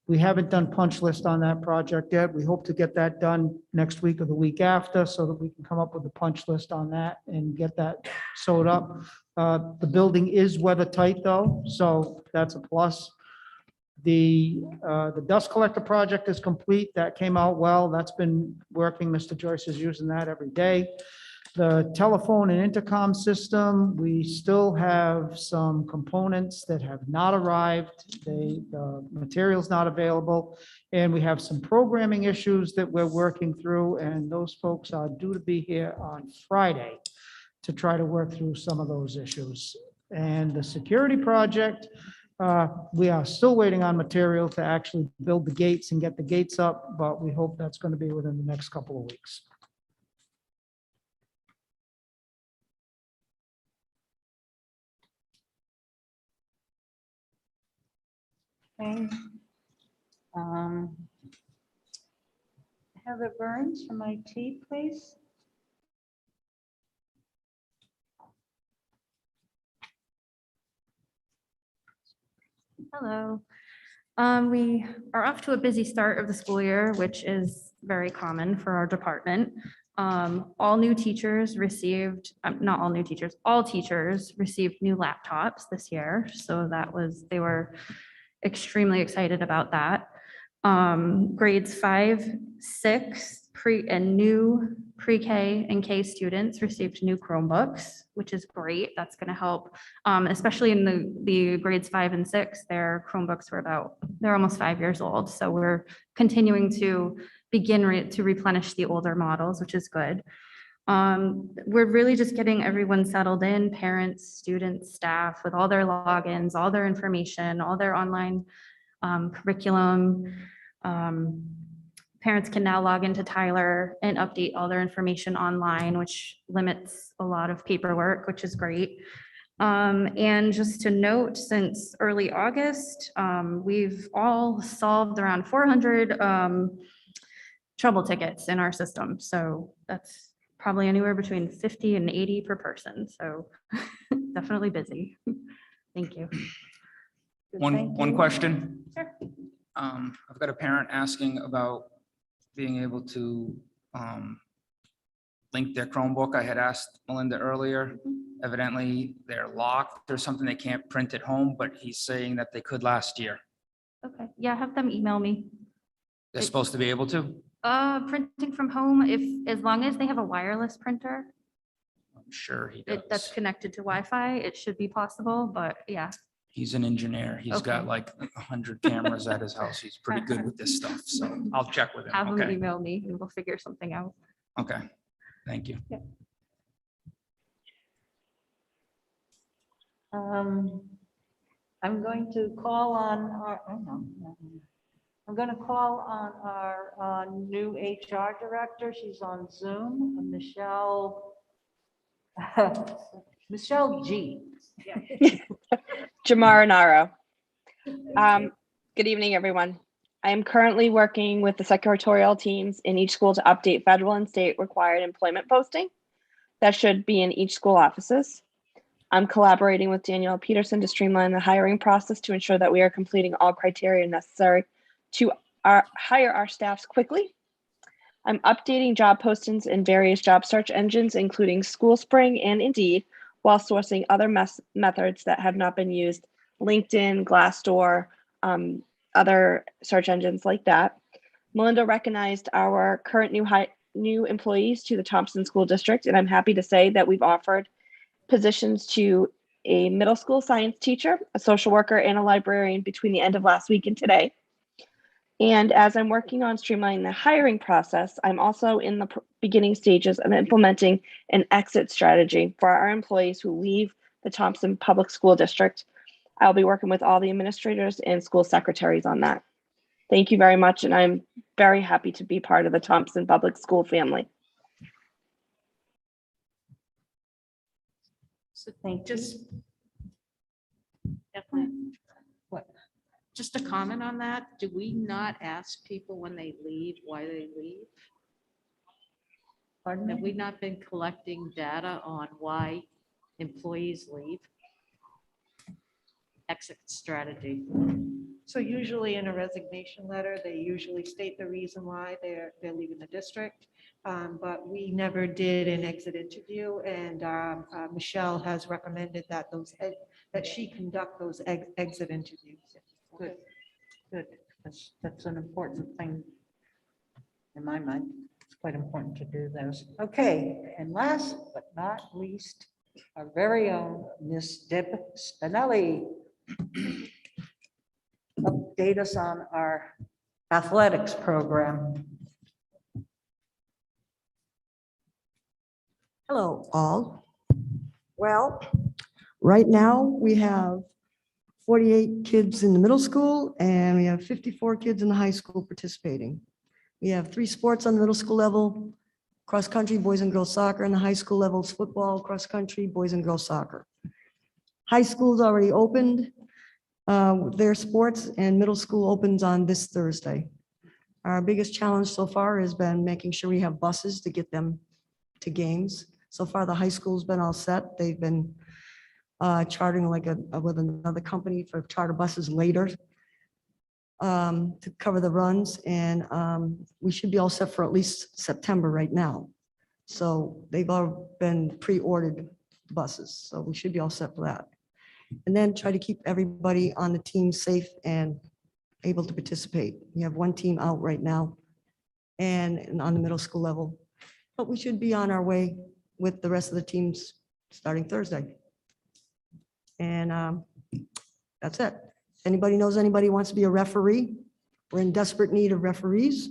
We haven't done punch list on that project yet. We hope to get that done next week or the week after so that we can come up with a punch list on that and get that sewed up. The building is weather tight though, so that's a plus. The dust collector project is complete. That came out well. That's been working. Mr. Joyce is using that every day. The telephone and intercom system, we still have some components that have not arrived. The material's not available. And we have some programming issues that we're working through, and those folks are due to be here on Friday to try to work through some of those issues. And the security project, we are still waiting on material to actually build the gates and get the gates up, but we hope that's going to be within the next couple of weeks. Okay. Heather Burns from IT, please. Hello. We are off to a busy start of the school year, which is very common for our department. All new teachers received, not all new teachers, all teachers received new laptops this year. So they were extremely excited about that. Grades 5, 6, and new pre-K and K students received new Chromebooks, which is great. That's going to help, especially in the grades 5 and 6. Their Chromebooks they're almost 5 years old. So we're continuing to begin to replenish the older models, which is good. We're really just getting everyone settled in, parents, students, staff, with all their logins, all their information, all their online curriculum. Parents can now log into Tyler and update all their information online, which limits a lot of paperwork, which is great. And just to note, since early August, we've all solved around 400 trouble tickets in our system. So that's probably anywhere between 50 and 80 per person. So definitely busy. Thank you. One question. Sure. I've got a parent asking about being able to link their Chromebook. I had asked Melinda earlier. Evidently, they're locked. There's something they can't print at home, but he's saying that they could last year. Okay, yeah, have them email me. They're supposed to be able to? Printing from home, as long as they have a wireless printer, I'm sure he does. that's connected to Wi-Fi, it should be possible, but yeah. He's an engineer. He's got Okay. like 100 cameras at his house. He's pretty good with this stuff. So I'll check with him. Have them Okay. email me and we'll figure something out. Okay. Thank you. I'm going to call on our, I'm going to call on our new HR director. She's on Zoom, Michelle. Michelle G. Jamar Naro. Good evening, everyone. I am currently working with the secretarial teams in each school to update federal and state required employment posting. That should be in each school offices. I'm collaborating with Danielle Peterson to streamline the hiring process to ensure that we are completing all criteria necessary to hire our staffs quickly. I'm updating job postings in various job search engines, including SchoolSpring and Indeed, while sourcing other methods that have not been used, LinkedIn, Glassdoor, other search engines like that. Melinda recognized our current new employees to the Thompson School District, and I'm happy to say that we've offered positions to a middle school science teacher, a social worker, and a librarian between the end of last week and today. And as I'm working on streamlining the hiring process, I'm also in the beginning stages of implementing an exit strategy for our employees who leave the Thompson Public School District. I'll be working with all the administrators and school secretaries on that. Thank you very much, and I'm very happy to be part of the Thompson Public School family. So thank you. Just a comment on that. Do we not ask people when they leave, why they leave? Pardon Have me? we not been collecting data on why employees leave? Exit strategy. So usually in a resignation letter, they usually state the reason why they're leaving the district. But we never did an exit interview, and Michelle has recommended that that she conduct those exit interviews. Good, good. That's an important thing in my mind. It's quite important to do those. Okay, and last but not least, our very own Miss Deb Spinelli. Update us on our athletics program. Hello, all. Well, right now we have 48 kids in the middle school and we have 54 kids in the high school participating. We have 3 sports on the middle school level, cross country, boys and girls soccer, and the high school levels, football, cross country, boys and girls soccer. High school's already opened their sports, and middle school opens on this Thursday. Our biggest challenge so far has been making sure we have buses to get them to games. So far, the high school's been all set. They've been chartering with another company for charter buses later to cover the runs, and we should be all set for at least September right now. So they've all been pre-ordered buses, so we should be all set for that. And then try to keep everybody on the team safe and able to participate. We have 1 team out right now and on the middle school level, but we should be on our way with the rest of the teams starting Thursday. And that's it. Anybody knows anybody wants to be a referee? We're in desperate need of referees.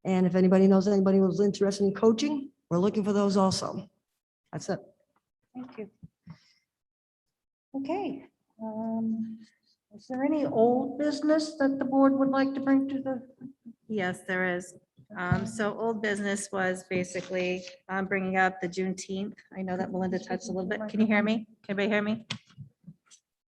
And if anybody knows anybody who's interested in coaching, we're looking for those also. That's it. Thank you. Okay. Is there any old business that the board would like to bring to the? Yes, there is. So old business was basically bringing up the Juneteenth. I know that Melinda touched a little bit. Can you hear me? Can everybody hear me?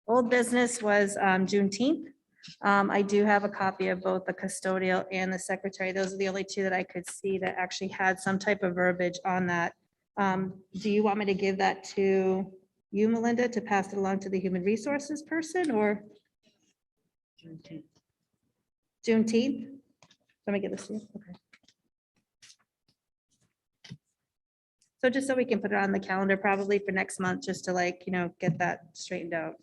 Old business was Juneteenth. I do have a copy of both the custodial and the secretary. Those are the only 2 that I could see that actually had some type of verbiage on that. Do you want me to give that to you, Melinda, to pass it along to the human resources person, or? Juneteenth? Let me get this to you. Okay. So just so we can put it on the calendar probably for next month, just to get that straightened out.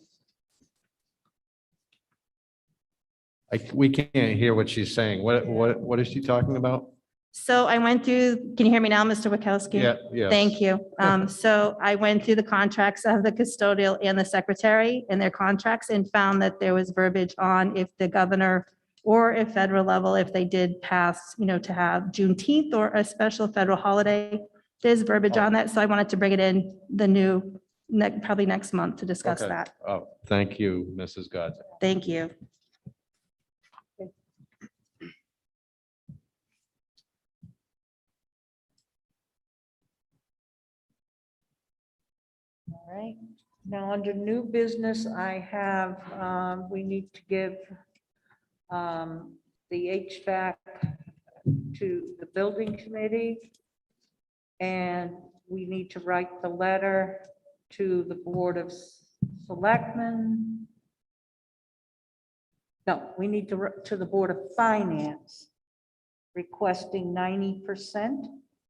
We can't hear what she's saying. What is she talking about? So I went through, can you hear me now, Mr. Wachowski? Yeah, yeah. Thank you. So I went through the contracts of the custodial and the secretary and their contracts and found that there was verbiage on if the governor or if federal level, if they did pass, to have Juneteenth or a special federal holiday, there's verbiage on that. So I wanted to bring it in probably next month to discuss Okay. that. Oh, thank you, Mrs. Gods. Thank you. All right. Now, under new business, I have, we need to give the HVAC to the building committee. And we need to write the letter to the Board of Selectmen. No, we need to the Board of Finance requesting 90%,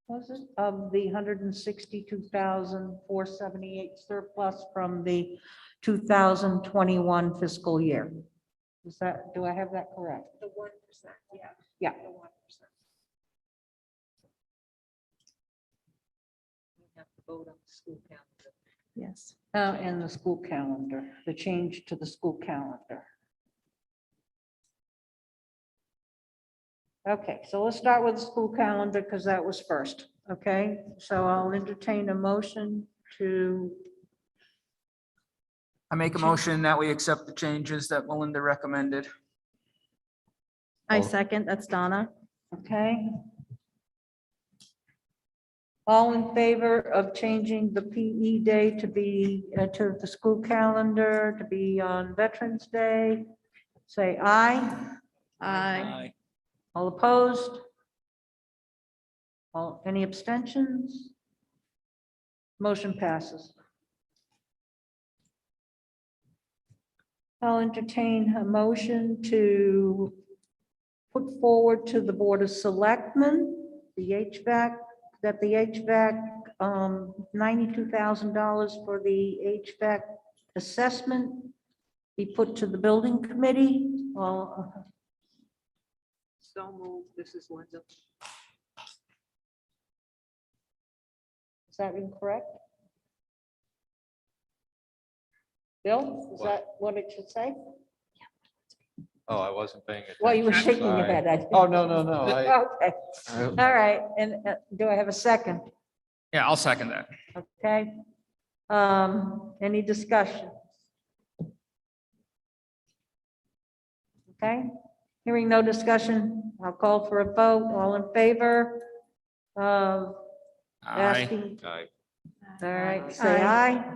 was it, of the 162,478 surplus from the 2021 fiscal year. Is that, do I have that correct? The 1%, yeah. Yeah. The 1%. We have to vote on the school calendar. Yes. And the school calendar, the change to the school calendar. Okay, so let's start with the school calendar because that was first, okay? So I'll entertain a motion to, I make a motion that we accept the changes that Melinda recommended. I second, that's Donna. okay? All in favor of changing the PE day to be, to the school calendar to be on Veterans Day? Say aye. Aye. All opposed? All, any abstentions? Motion passes. I'll entertain a motion to put forward to the Board of Selectmen, the HVAC, that the HVAC, $92,000 for the HVAC assessment be put to the building committee. Well, So moved. This is Linda. is that incorrect? Bill, is that what it should say? Oh, I wasn't paying attention. Well, you were shaking your Sorry. head. I didn't- Oh, no. Okay, all right, and do I have a second? Yeah, I'll second that. Okay. Any discussion? Okay, hearing no discussion, I'll call for a vote. All in favor of Aye. asking? Aye. All right, say aye.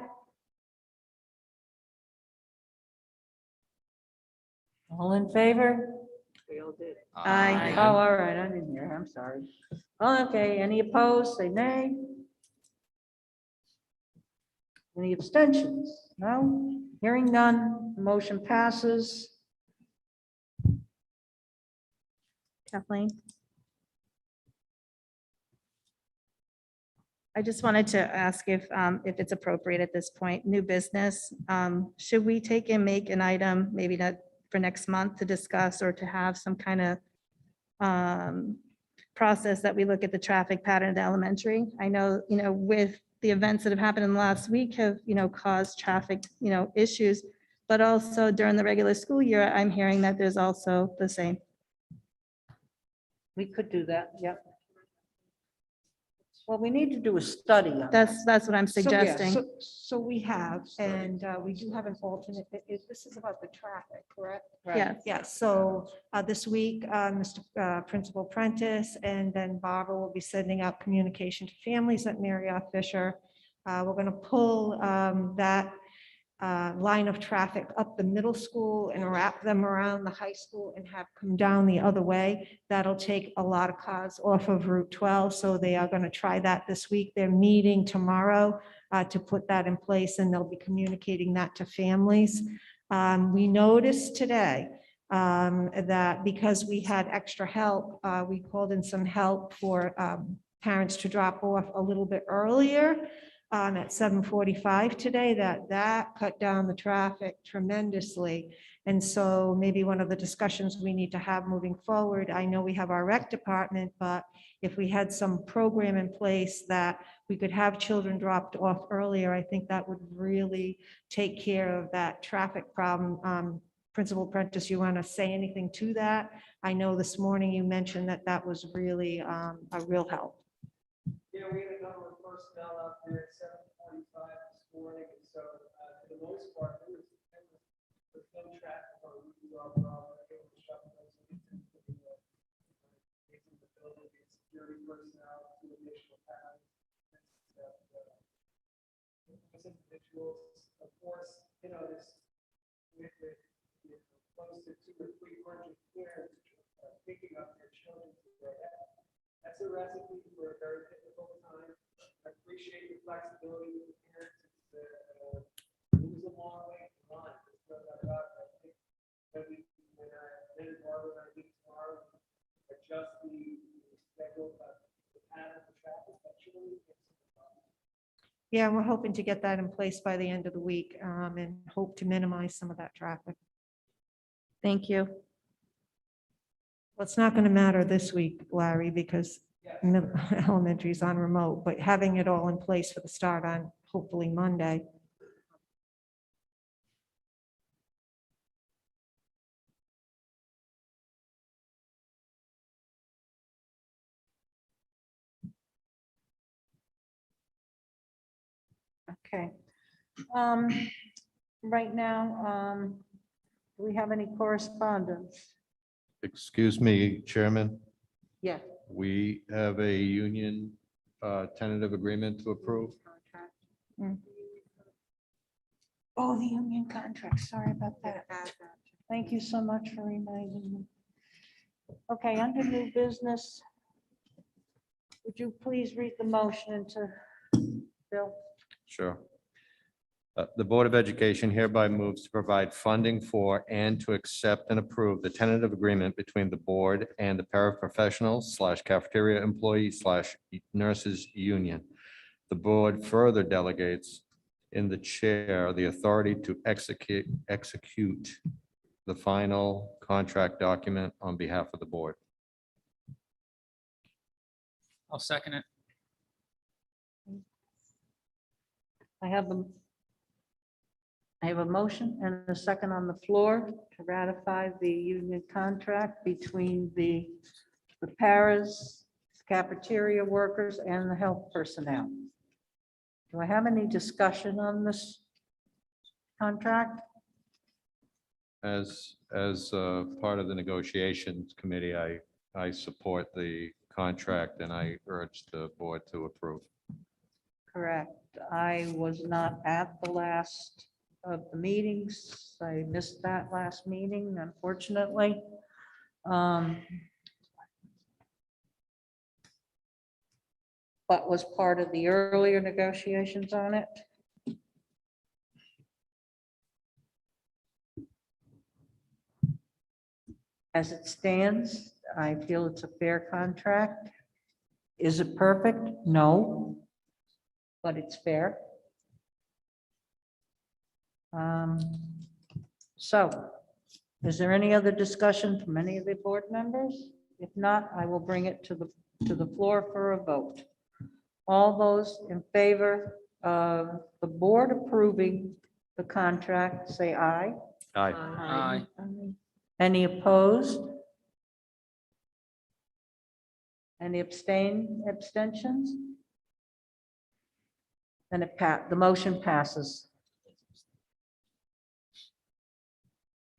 All in favor? Aye. Oh, all right, I didn't hear, I'm sorry. Okay, any opposed, say nay. Any abstentions? No, hearing none, motion passes. Kathleen? I just wanted to ask if it's appropriate at this point, new business. Should we take and make an item, maybe not for next month to discuss or to have some kind of process that we look at the traffic pattern at the elementary? I know, with the events that have happened in the last week have, caused traffic, issues, but also during the regular school year, I'm hearing that there's also the same. We could do that, yep. Well, we need to do a study on that. That's what I'm So, yeah, suggesting. So we have, and we do have an alternate. This is about the traffic, correct? Yes. Yes, so this week, Mr. Principal Prentice and then Barbara will be sending out communication to families at Marriott Fisher. We're going to pull that line of traffic up the middle school and wrap them around the high school and have come down the other way. That'll take a lot of cars off of Route 12, so they are going to try that this week. They're meeting tomorrow to put that in place, and they'll be communicating that to families. We noticed today that because we had extra help, we called in some help for parents to drop off a little bit earlier at 7:45 today, that cut down the traffic tremendously. And so maybe one of the discussions we need to have moving forward, I know we have our rec department, but if we had some program in place that we could have children dropped off earlier, I think that would really take care of that traffic problem. Principal Prentice, you want to say anything to that? I know this morning you mentioned that that was really a real help. Yeah, we had a number of personnel out there at 7:45 this morning, and so for the most part, there was no traffic on Route 12 at all. They were shuttling those into the building, and security personnel, two additional paths. Individuals, of course, this with close to 200 or 300 parents picking up their children today. That's a recipe for a very difficult time. I appreciate the flexibility with the parents. It was a long way to run. I think when Barbara and I meet tomorrow, adjust the schedule, the pattern of traffic, that should really fix the problem. Yeah, we're hoping to get that in place by the end of the week and hope to minimize some of that traffic. Thank you. Well, it's not going to matter this week, Larry, because elementary is on remote, but having it all in place for the start on hopefully Monday. Okay. Right now, do we have any correspondence? Excuse me, Chairman, Yeah. we have a union tentative agreement to approve. Oh, the union contract, sorry about that. Thank you so much for reminding me. Okay, under new business, would you please read the motion into Bill? Sure. The Board of Education hereby moves to provide funding for and to accept and approve the tentative agreement between the board and the paraprofessionals / cafeteria employees / nurses union. The board further delegates in the chair the authority to execute the final contract document on behalf of the board. I'll second it. I have a motion and a second on the floor to ratify the union contract between the paras, cafeteria workers, and the health personnel. Do I have any discussion on this contract? As part of the negotiations committee, I support the contract and I urge the board to approve. Correct. I was not at the last of the meetings. I missed that last meeting, unfortunately. But was part of the earlier negotiations on it. As it stands, I feel it's a fair contract. Is it perfect? No, but it's fair. So, is there any other discussion from any of the board members? If not, I will bring it to the floor for a vote. All those in favor of the board approving the contract, say aye. Aye. Aye. Any opposed? Any abstentions? Then the motion passes.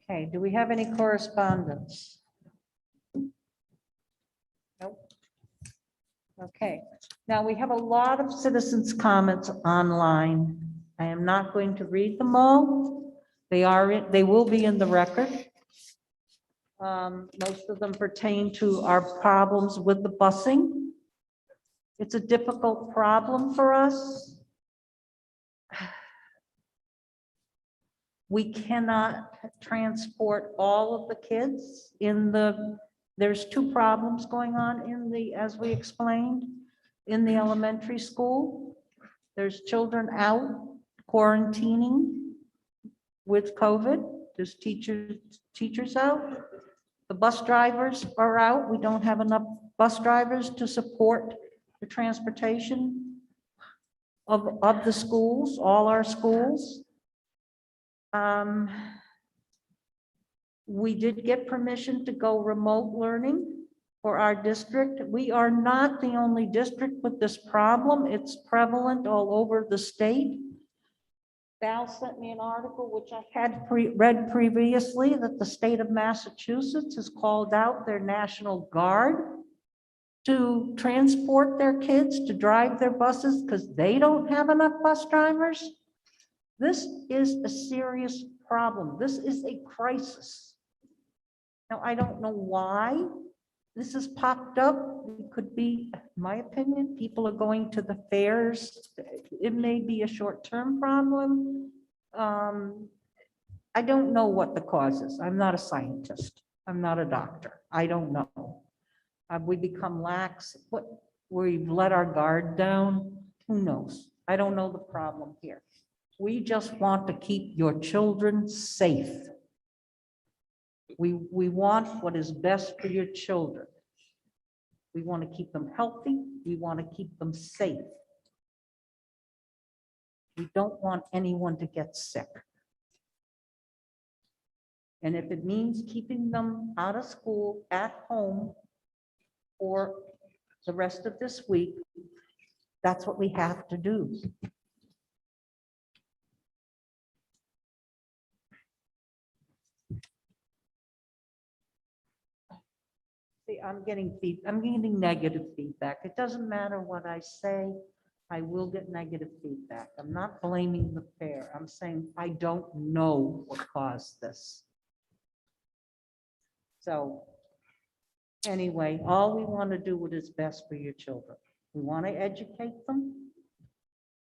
Okay, do we have any correspondence? Nope. Okay, now we have a lot of citizens' comments online. I am not going to read them all. They will be in the record. Most of them pertain to our problems with the busing. It's a difficult problem for us. We cannot transport all of the kids there's two problems going on as we explained, in the elementary school. There's children out quarantining with COVID. There's teachers out. The bus drivers are out. We don't have enough bus drivers to support the transportation of the schools, all our schools. We did get permission to go remote learning for our district. We are not the only district with this problem. It's prevalent all over the state. Val sent me an article, which I had read previously, that the state of Massachusetts has called out their National Guard to transport their kids, to drive their buses, because they don't have enough bus drivers. This is a serious problem. This is a crisis. Now, I don't know why this has popped up. It could be, in my opinion, people are going to the fairs. It may be a short-term problem. I don't know what the cause is. I'm not a scientist. I'm not a doctor. I don't know. Have we become lax? We've let our guard down? Who knows? I don't know the problem here. We just want to keep your children safe. We want what is best for your children. We want to keep them healthy. We want to keep them safe. We don't want anyone to get sick. And if it means keeping them out of school at home for the rest of this week, that's what we have to do. See, I'm getting negative feedback. It doesn't matter what I say, I will get negative feedback. I'm not blaming the pair. I'm saying I don't know what caused this. So anyway, all we want to do what is best for your children. We want to educate them,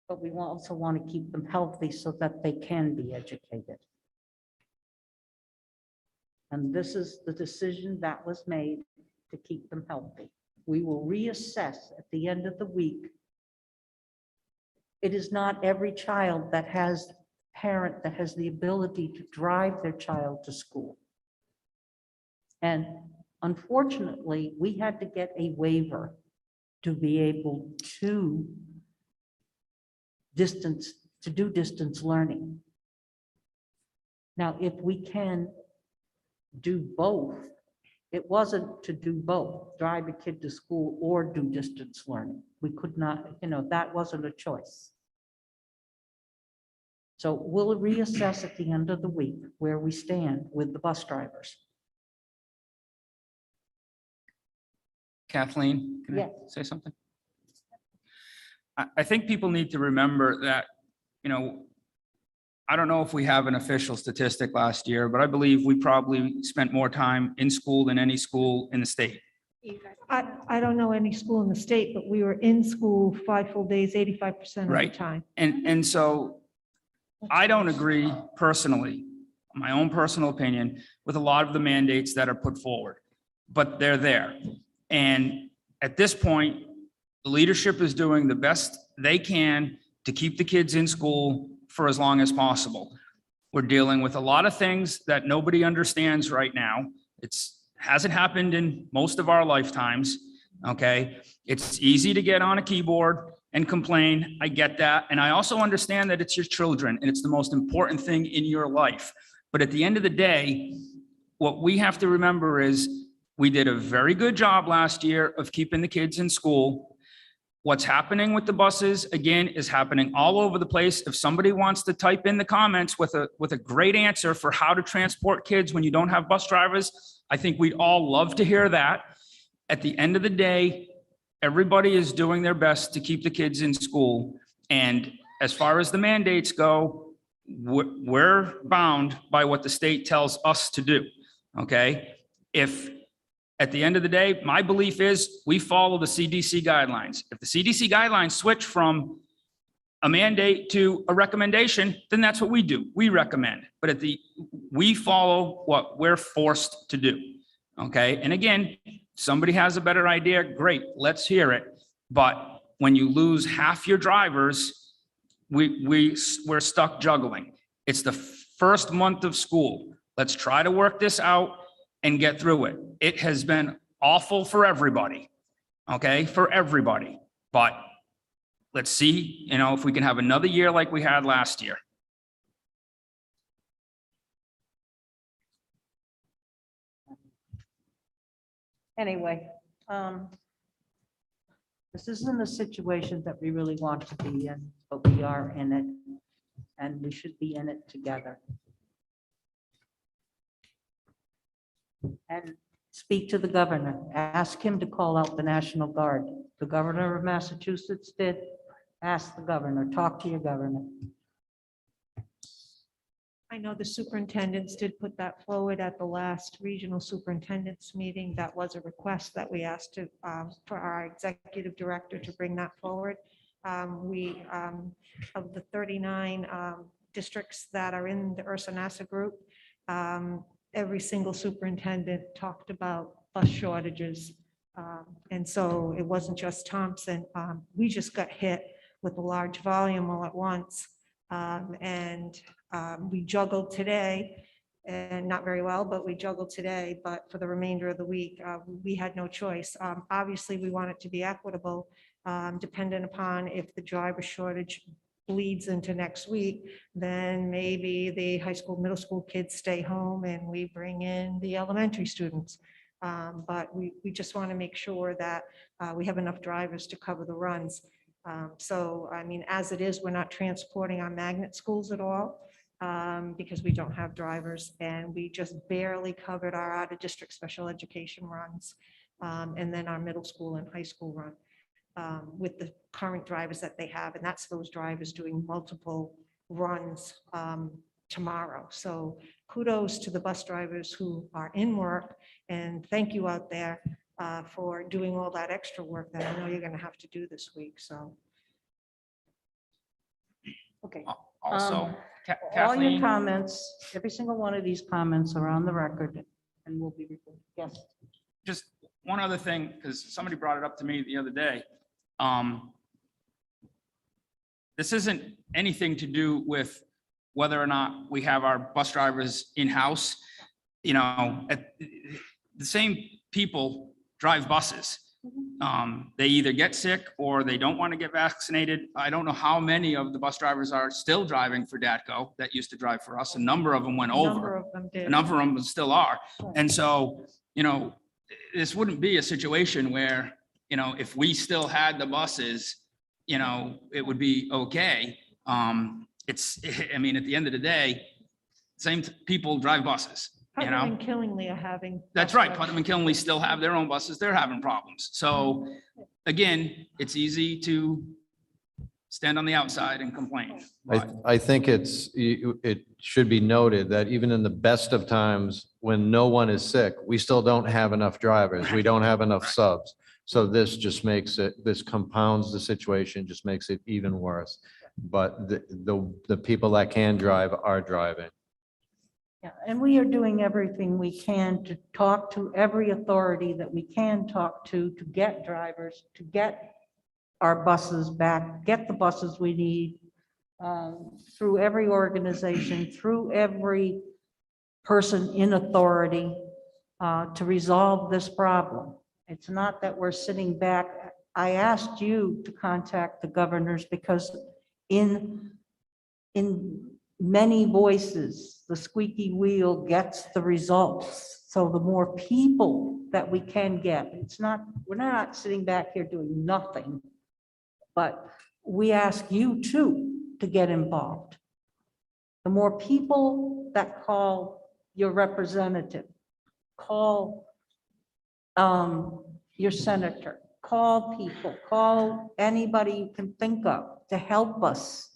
but we also want to keep them healthy so that they can be educated. And this is the decision that was made to keep them healthy. We will reassess at the end of the week. It is not every child that has a parent that has the ability to drive their child to school. And unfortunately, we had to get a waiver to be able to do distance learning. Now, if we can do both, it wasn't to do both, drive a kid to school or do distance learning. We could not, that wasn't a choice. So we'll reassess at the end of the week where we stand with the bus drivers. Kathleen, can I Yes. say something? I think people need to remember that, I don't know if we have an official statistic last year, but I believe we probably spent more time in school than any school in the state. I don't know any school in the state, but we were in school 5 full days, 85% of the Right. time. And so I don't agree personally, my own personal opinion, with a lot of the mandates that are put forward, but they're there. And at this point, the leadership is doing the best they can to keep the kids in school for as long as possible. We're dealing with a lot of things that nobody understands right now. Hasn't happened in most of our lifetimes, okay? It's easy to get on a keyboard and complain. I get that. And I also understand that it's your children and it's the most important thing in your life. But at the end of the day, what we have to remember is we did a very good job last year of keeping the kids in school. What's happening with the buses, again, is happening all over the place. If somebody wants to type in the comments with a great answer for how to transport kids when you don't have bus drivers, I think we'd all love to hear that. At the end of the day, everybody is doing their best to keep the kids in school. And as far as the mandates go, we're bound by what the state tells us to do, okay? If at the end of the day, my belief is we follow the CDC guidelines. If the CDC guidelines switch from a mandate to a recommendation, then that's what we do. We recommend, but we follow what we're forced to do. Okay. And again, somebody has a better idea. Great. Let's hear it. But when you lose half your drivers, we're stuck juggling. It's the first month of school. Let's try to work this out and get through it. It has been awful for everybody, okay, for everybody. But let's see, if we can have another year like we had last year. Anyway, this isn't a situation that we really want to be in, but we are in it, and we should be in it together. And speak to the governor, ask him to call out the National Guard. The governor of Massachusetts did. Ask the governor, talk to your governor. I know the superintendents did put that forward at the last regional superintendents meeting. That was a request that we asked for our executive director to bring that forward. Of the 39 districts that are in the Ursa-NASA group, every single superintendent talked about bus shortages. And so it wasn't just Thompson. We just got hit with a large volume all at once. We juggled today, and not very well, but we juggled today. But for the remainder of the week, we had no choice. Obviously, we want it to be equitable, dependent upon if the driver shortage bleeds into next week, then maybe the high school, middle school kids stay home and we bring in the elementary students. But we just want to make sure that we have enough drivers to cover the runs. So, I mean, as it is, we're not transporting our magnet schools at all because we don't have drivers, and we just barely covered our out-of-district special education runs, and then our middle school and high school run with the current drivers that they have, and that's those drivers doing multiple runs tomorrow. So kudos to the bus drivers who are in work, and thank you out there for doing all that extra work that I know you're going to have to do this week, so. Okay. Also, All your Kathleen, comments, every single one of these comments are on the record and will be recorded. Yes. just one other thing, because somebody brought it up to me the other day. This isn't anything to do with whether or not we have our bus drivers in-house. You know, the same people drive buses. They either get sick or they don't want to get vaccinated. I don't know how many of the bus drivers are still driving for DATCO that used to drive for us. A number of them went A number over. of them did. A number of them still are. And so, you know, this wouldn't be a situation where, you know, if we still had the buses, you know, it would be okay. I mean, at the end of the day, same people drive buses, you Putnam know? and Killingly are having. That's right. Putnam and Killingly still have their own buses. They're having problems. So again, it's easy to stand on the outside and complain. but- I think it should be noted that even in the best of times, when no one is sick, we still don't have enough drivers. We don't have enough subs. So this just makes it, this compounds the situation, just makes it even worse. But the people that can drive are driving. Yeah, and we are doing everything we can to talk to every authority that we can talk to get drivers, to get our buses back, get the buses we need, through every organization, through every person in authority, to resolve this problem. It's not that we're sitting back. I asked you to contact the governors because in many voices, the squeaky wheel gets the results. So the more people that we can get, we're not sitting back here doing nothing, but we ask you too to get involved. The more people that call your representative, call your senator, call people, call anybody you can think of to help us.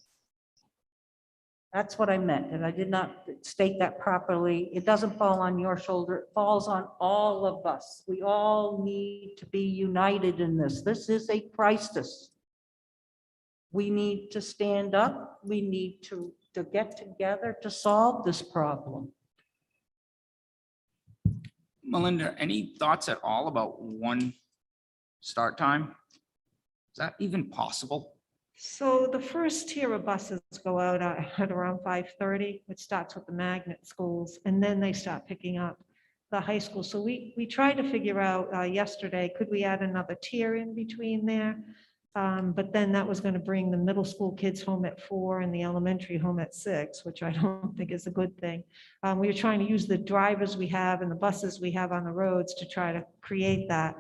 That's what I meant, and I did not state that properly. It doesn't fall on your shoulder, it falls on all of us. We all need to be united in this. This is a crisis. We need to stand up. We need to get together to solve this problem. Melinda, any thoughts at all about one start time? Is that even possible? So the first tier of buses go out at around 5:30, which starts with the magnet schools, and then they start picking up the high school. So we tried to figure out yesterday, could we add another tier in between there? But then that was going to bring the middle school kids home at 4 and the elementary home at 6, which I don't think is a good thing. We were trying to use the drivers we have and the buses we have on the roads to try to create that.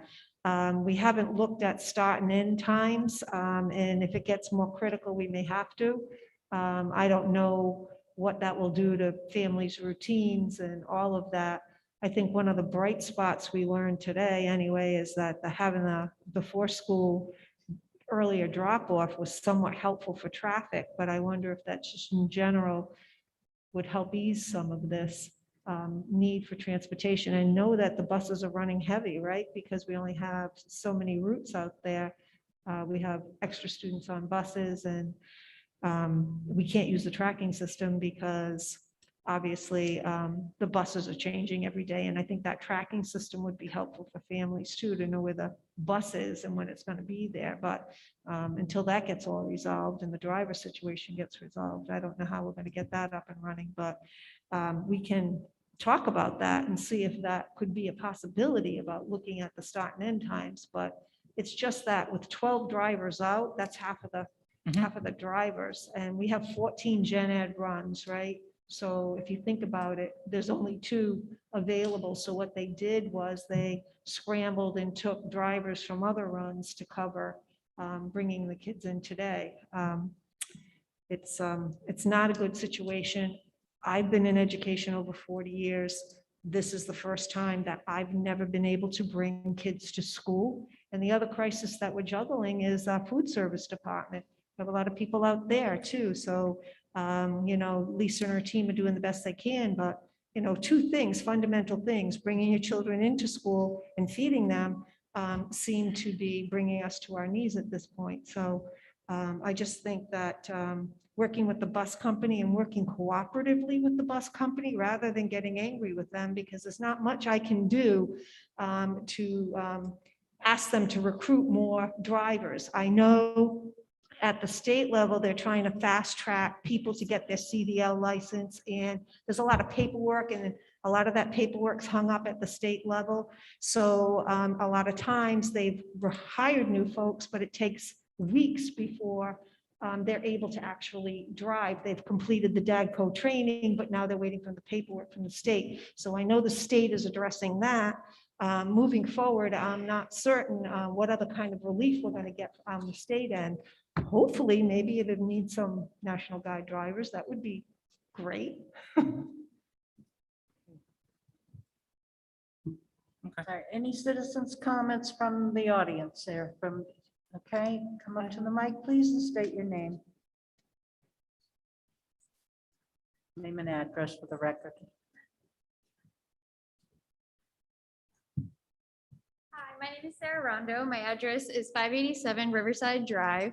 We haven't looked at start and end times, and if it gets more critical, we may have to. I don't know what that will do to families' routines and all of that. I think one of the bright spots we learned today anyway is that having the before school earlier drop off was somewhat helpful for traffic, but I wonder if that just in general would help ease some of this need for transportation. I know that the buses are running heavy, right? Because we only have so many routes out there. We have extra students on buses, and we can't use the tracking system because obviously the buses are changing every day. And I think that tracking system would be helpful for families too, to know where the bus is and when it's going to be there. But until that gets all resolved and the driver situation gets resolved, I don't know how we're going to get that up and running. But we can talk about that and see if that could be a possibility about looking at the start and end times. But it's just that with 12 drivers out, that's half of the half of the drivers, and we have 14 gen ed runs, right? So if you think about it, there's only 2 available. So what they did was they scrambled and took drivers from other runs to cover bringing the kids in today. It's not a good situation. I've been in education over 40 years. This is the first time that I've never been able to bring kids to school. And the other crisis that we're juggling is our food service department. We have a lot of people out there too. So, Lisa and her team are doing the best they can, but 2 things, fundamental things, bringing your children into school and feeding them seem to be bringing us to our knees at this point. So I just think that working with the bus company and working cooperatively with the bus company rather than getting angry with them, because there's not much I can do to ask them to recruit more drivers. I know at the state level, they're trying to fast track people to get their CDL license, and there's a lot of paperwork, and a lot of that paperwork's hung up at the state level. So a lot of times they've hired new folks, but it takes weeks before they're able to actually drive. They've completed the DAGCO training, but now they're waiting for the paperwork from the state. So I know the state is addressing that. Moving forward, I'm not certain what other kind of relief we're going to get from the state end. Hopefully, maybe it would need some National Guard drivers. That would be great. All right, any citizens' comments from the audience there? Okay, come up to the mic, please, and state your name. Name and address for the record. Hi, my name is Sarah Rondo. My address is 587 Riverside Drive.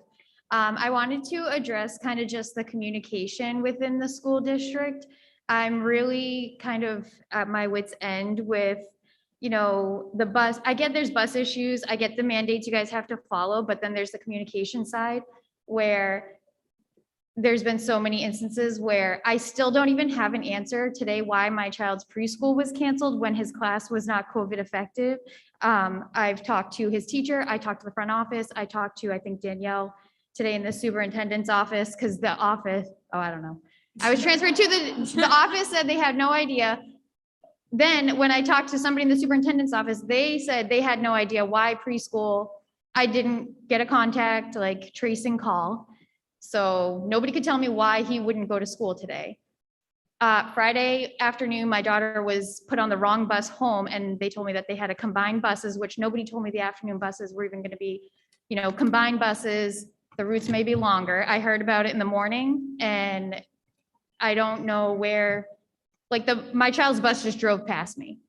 I wanted to address kind of just the communication within the school district. I'm really kind of at my wit's end with, the bus. I get there's bus issues. I get the mandates you guys have to follow, but then there's the communication side where there's been so many instances where I still don't even have an answer today why my child's preschool was canceled when his class was not COVID effective. I've talked to his teacher. I talked to the front office. I talked to, I think, Danielle today in the superintendent's office, because the office, I don't know. I was transferred to the office, said they had no idea. Then when I talked to somebody in the superintendent's office, they said they had no idea why preschool, I didn't get a contact, like trace and call. So nobody could tell me why he wouldn't go to school today. Friday afternoon, my daughter was put on the wrong bus home, and they told me that they had to combine buses, which nobody told me the afternoon buses were even going to be, combined buses. The routes may be longer. I heard about it in the morning, and I don't know where, my child's bus just drove past me.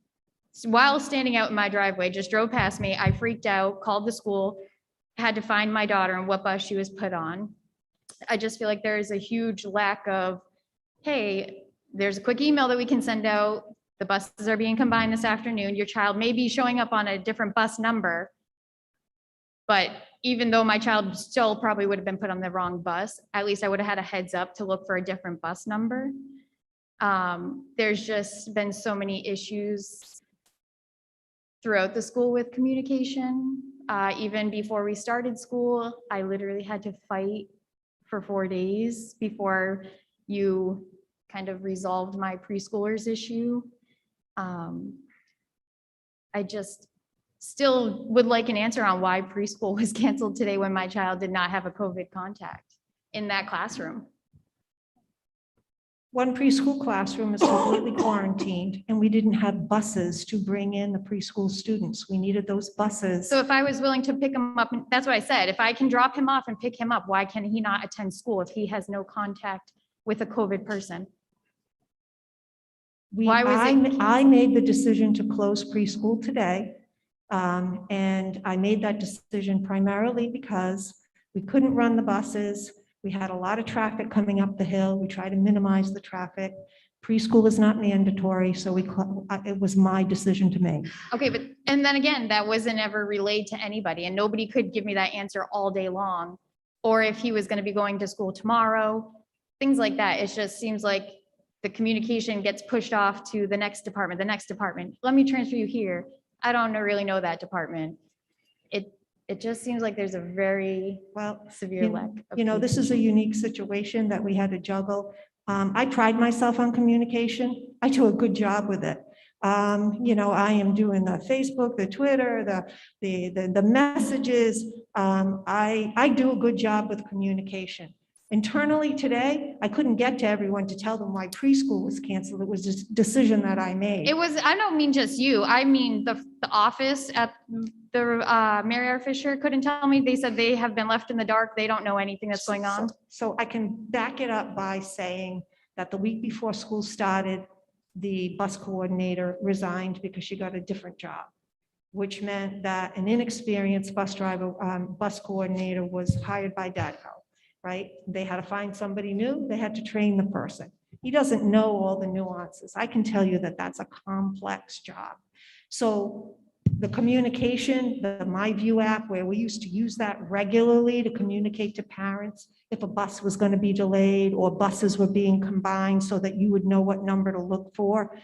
While standing out in my driveway, just drove past me. I freaked out, called the school, had to find my daughter and what bus she was put on. I just feel like there is a huge lack of, hey, there's a quick email that we can send out. The buses are being combined this afternoon. Your child may be showing up on a different bus number. But even though my child still probably would have been put on the wrong bus, at least I would have had a heads up to look for a different bus number. There's just been so many issues throughout the school with communication. Even before we started school, I literally had to fight for 4 days before you kind of resolved my preschoolers issue. I just still would like an answer on why preschool was canceled today when my child did not have a COVID contact in that classroom. One preschool classroom is completely quarantined, and we didn't have buses to bring in the preschool students. We needed those buses. So if I was willing to pick him up, and that's what I said, if I can drop him off and pick him up, why can he not attend school if he has no contact with a COVID person? Why was I made the decision to close preschool today. And I made that decision primarily because we couldn't run the buses. We had a lot of traffic coming up the hill. We tried to minimize the traffic. Preschool is not mandatory, so it was my decision to make. Okay, but, and then again, that wasn't ever relayed to anybody, and nobody could give me that answer all day long. Or if he was going to be going to school tomorrow, things like that. It just seems like the communication gets pushed off to the next department, Let me transfer you here. I don't really know that department. it just seems like there's a very severe lack of. This is a unique situation that we had to juggle. I pride myself on communication. I do a good job with it. I am doing the Facebook, the Twitter, the messages. I do a good job with communication. Internally today, I couldn't get to everyone to tell them why preschool was canceled. It was a decision that I made. It was, I don't mean just you, I mean the office at the Mary R. Fisher couldn't tell me. They said they have been left in the dark. They don't know anything that's going on. So I can back it up by saying that the week before school started, the bus coordinator resigned because she got a different job, which meant that an inexperienced bus coordinator was hired by DADCO, right? They had to find somebody new. They had to train the person. He doesn't know all the nuances. I can tell you that that's a complex job. So the communication, the MyView app, where we used to use that regularly to communicate to parents if a bus was going to be delayed or buses were being combined so that you would know what number to look for.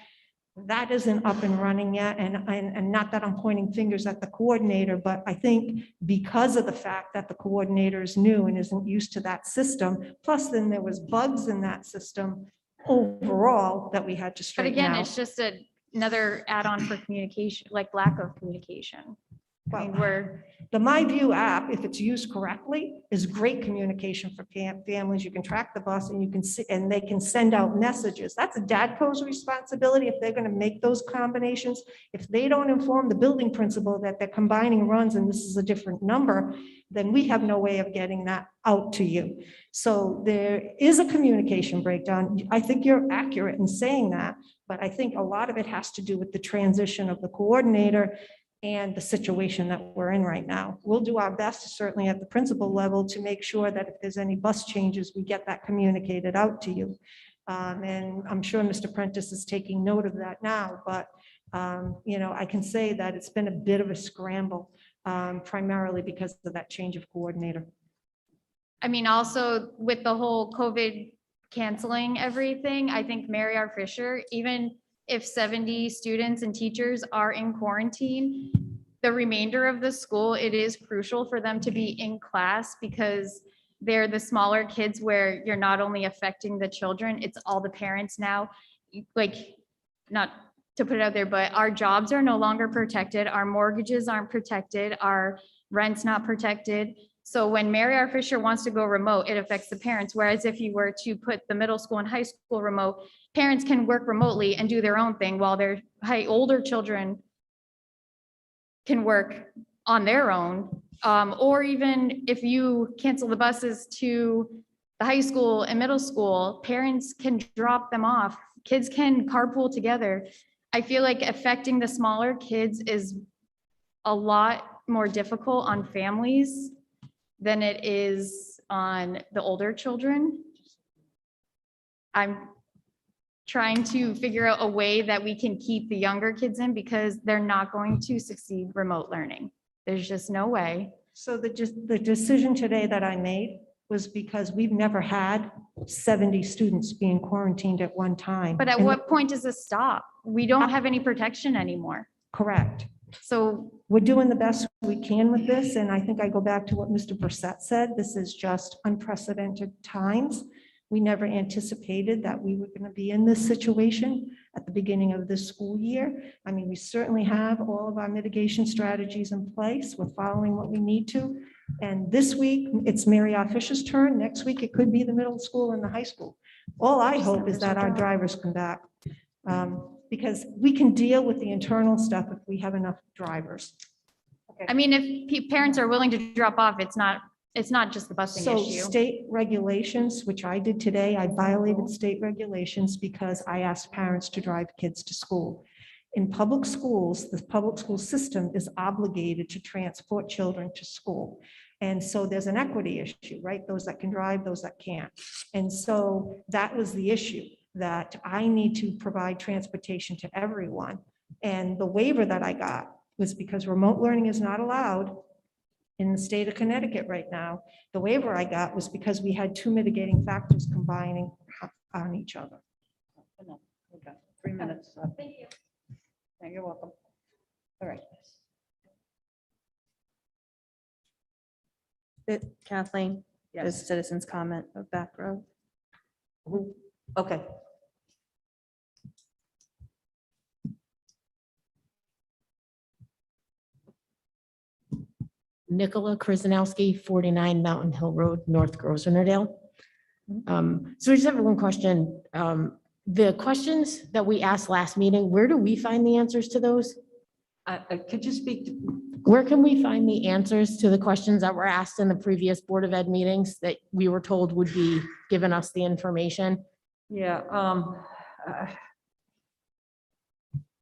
That isn't up and running yet. And not that I'm pointing fingers at the coordinator, but I think because of the fact that the coordinator is new and isn't used to that system, plus then there was bugs in that system overall that we had to But straighten again, out. it's just another add-on for communication, like lack of communication. I mean, The MyView app, if it's used correctly, is great communication for families. You can track the bus and you can see, and they can send out messages. That's a DADCO's responsibility if they're going to make those combinations. If they don't inform the building principal that they're combining runs and this is a different number, then we have no way of getting that out to you. So there is a communication breakdown. I think you're accurate in saying that, but I think a lot of it has to do with the transition of the coordinator and the situation that we're in right now. We'll do our best, certainly at the principal level, to make sure that if there's any bus changes, we get that communicated out to you. And I'm sure Mr. Prentice is taking note of that now, but I can say that it's been a bit of a scramble, primarily because of that change of coordinator. I mean, also with the whole COVID canceling everything, I think Mary R. Fisher, even if 70 students and teachers are in quarantine, the remainder of the school, it is crucial for them to be in class because they're the smaller kids where you're not only affecting the children, it's all the parents now. Like, not to put it out there, but our jobs are no longer protected. Our mortgages aren't protected. Our rent's not protected. So when Mary R. Fisher wants to go remote, it affects the parents. Whereas if you were to put the middle school and high school remote, parents can work remotely and do their own thing while their older children can work on their own. Or even if you cancel the buses to the high school and middle school, parents can drop them off. Kids can carpool together. I feel like affecting the smaller kids is a lot more difficult on families than it is on the older children. I'm trying to figure out a way that we can keep the younger kids in because they're not going to succeed remote learning. There's just no way. So the decision today that I made was because we've never had 70 students being quarantined at one time. But at And- what point does this stop? We don't have any protection anymore. Correct. So We're doing the best we can with this, and I think I go back to what Mr. Brissett said. This is just unprecedented times. We never anticipated that we were going to be in this situation at the beginning of this school year. I mean, we certainly have all of our mitigation strategies in place. We're following what we need to. And this week, it's Mary R. Fisher's turn. Next week, it could be the middle school and the high school. All I hope is that our drivers come back. Because we can deal with the internal stuff if we have enough drivers. I mean, if parents are willing to drop off, it's not just the busing So issue. state regulations, which I did today, I violated state regulations because I asked parents to drive kids to school. In public schools, the public school system is obligated to transport children to school. And so there's an equity issue, right? Those that can drive, those that can't. And so that was the issue, that I need to provide transportation to everyone. And the waiver that I got was because remote learning is not allowed in the state of Connecticut right now. The waiver I got was because we had two mitigating factors combining on each other. Okay, 3 minutes. Thank you. You're welcome. All right. Kathleen, there's citizens comment of back row. Okay. Nicola Krasinowski, 49 Mountain Hill Road, North Grosvenordale. So I just have one question. The questions that we asked last meeting, where do we find the answers to those? Could you speak? Where can we find the answers to the questions that were asked in the previous Board of Ed meetings that we were told would be giving us the information? Yeah.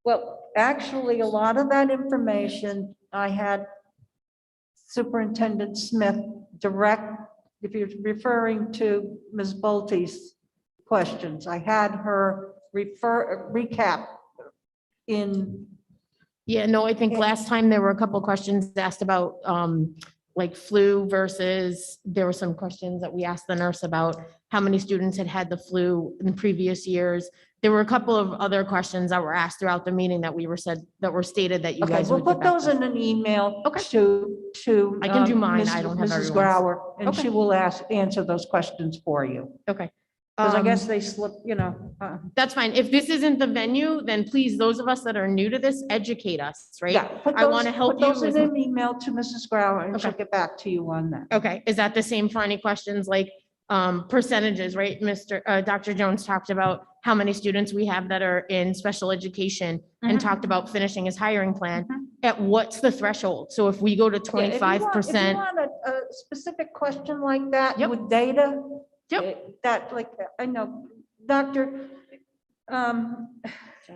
Well, actually, a lot of that information I had Superintendent Smith direct, if you're referring to Ms. Bulte's questions, I had her recap in. Yeah, no, I think last time there were a couple of questions asked about like flu versus, there were some questions that we asked the nurse about how many students had had the flu in previous years. There were a couple of other questions that were asked throughout the meeting that we were stated that you Okay, guys we'll would put get back those to. in an email to. I can do mine. I don't have Mrs. everyone's. Grauer, and Okay. she will answer those questions for you. Okay. Because I guess they slip, That's fine. If this isn't the venue, then please, those of us that are new to this, educate us, right? Yeah. I want to help Put you. those in an email to Mrs. Grauer and she'll Okay. get back to you on that. Okay, is that the same for any questions like percentages, right? Dr. Jones talked about how many students we have that are in special education and talked about finishing his hiring plan. At what's the threshold? So if we go to Yeah, if you want- 25%. If you want a specific question like that with data. That like, I know, Dr.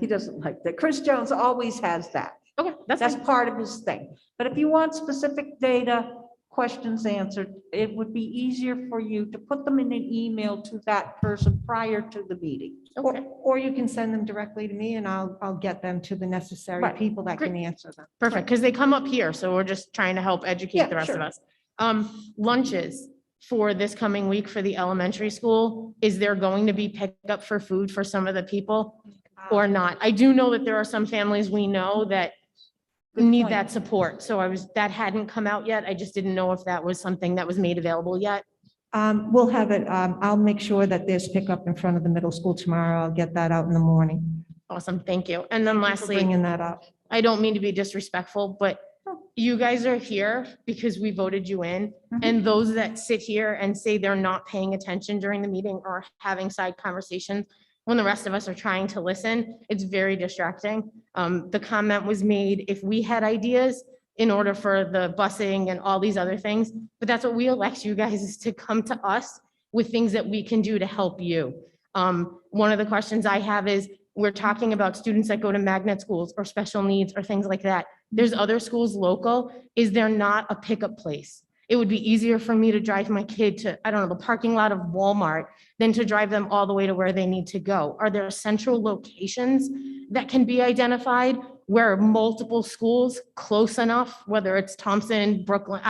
He doesn't like that. Chris Jones always has that. Okay, That's part of his thing. But if you want specific data, questions answered, it would be easier for you to put them in an email to that person prior to the meeting. Or you can send them directly to me and I'll get them to the necessary Right. people that can Great. answer them. Perfect, because they come up here, so we're just trying to help educate Yeah, the rest of sure. us. Lunches for this coming week for the elementary school, is there going to be pickup for food for some of the people or not? I do know that there are some families we know that need point. that support, so that hadn't come out yet. I just didn't know if that was something that was made available yet. We'll have it, I'll make sure that there's pickup in front of the middle school tomorrow. I'll get that out in the morning. Awesome, thank you. And then For lastly, bringing that up. I don't mean to be disrespectful, but you guys are here because we voted you in. And those that sit here and say they're not paying attention during the meeting or having side conversations when the rest of us are trying to listen, it's very distracting. The comment was made, if we had ideas in order for the busing and all these other things, but that's what we elect you guys is to come to us with things that we can do to help you. One of the questions I have is, we're talking about students that go to magnet schools or special needs or things like that. There's other schools local. Is there not a pickup place? It would be easier for me to drive my kid to, I don't know, the parking lot of Walmart than to drive them all the way to where they need to go. Are there central locations that can be identified where multiple schools close enough, whether it's Thompson, Brooklyn,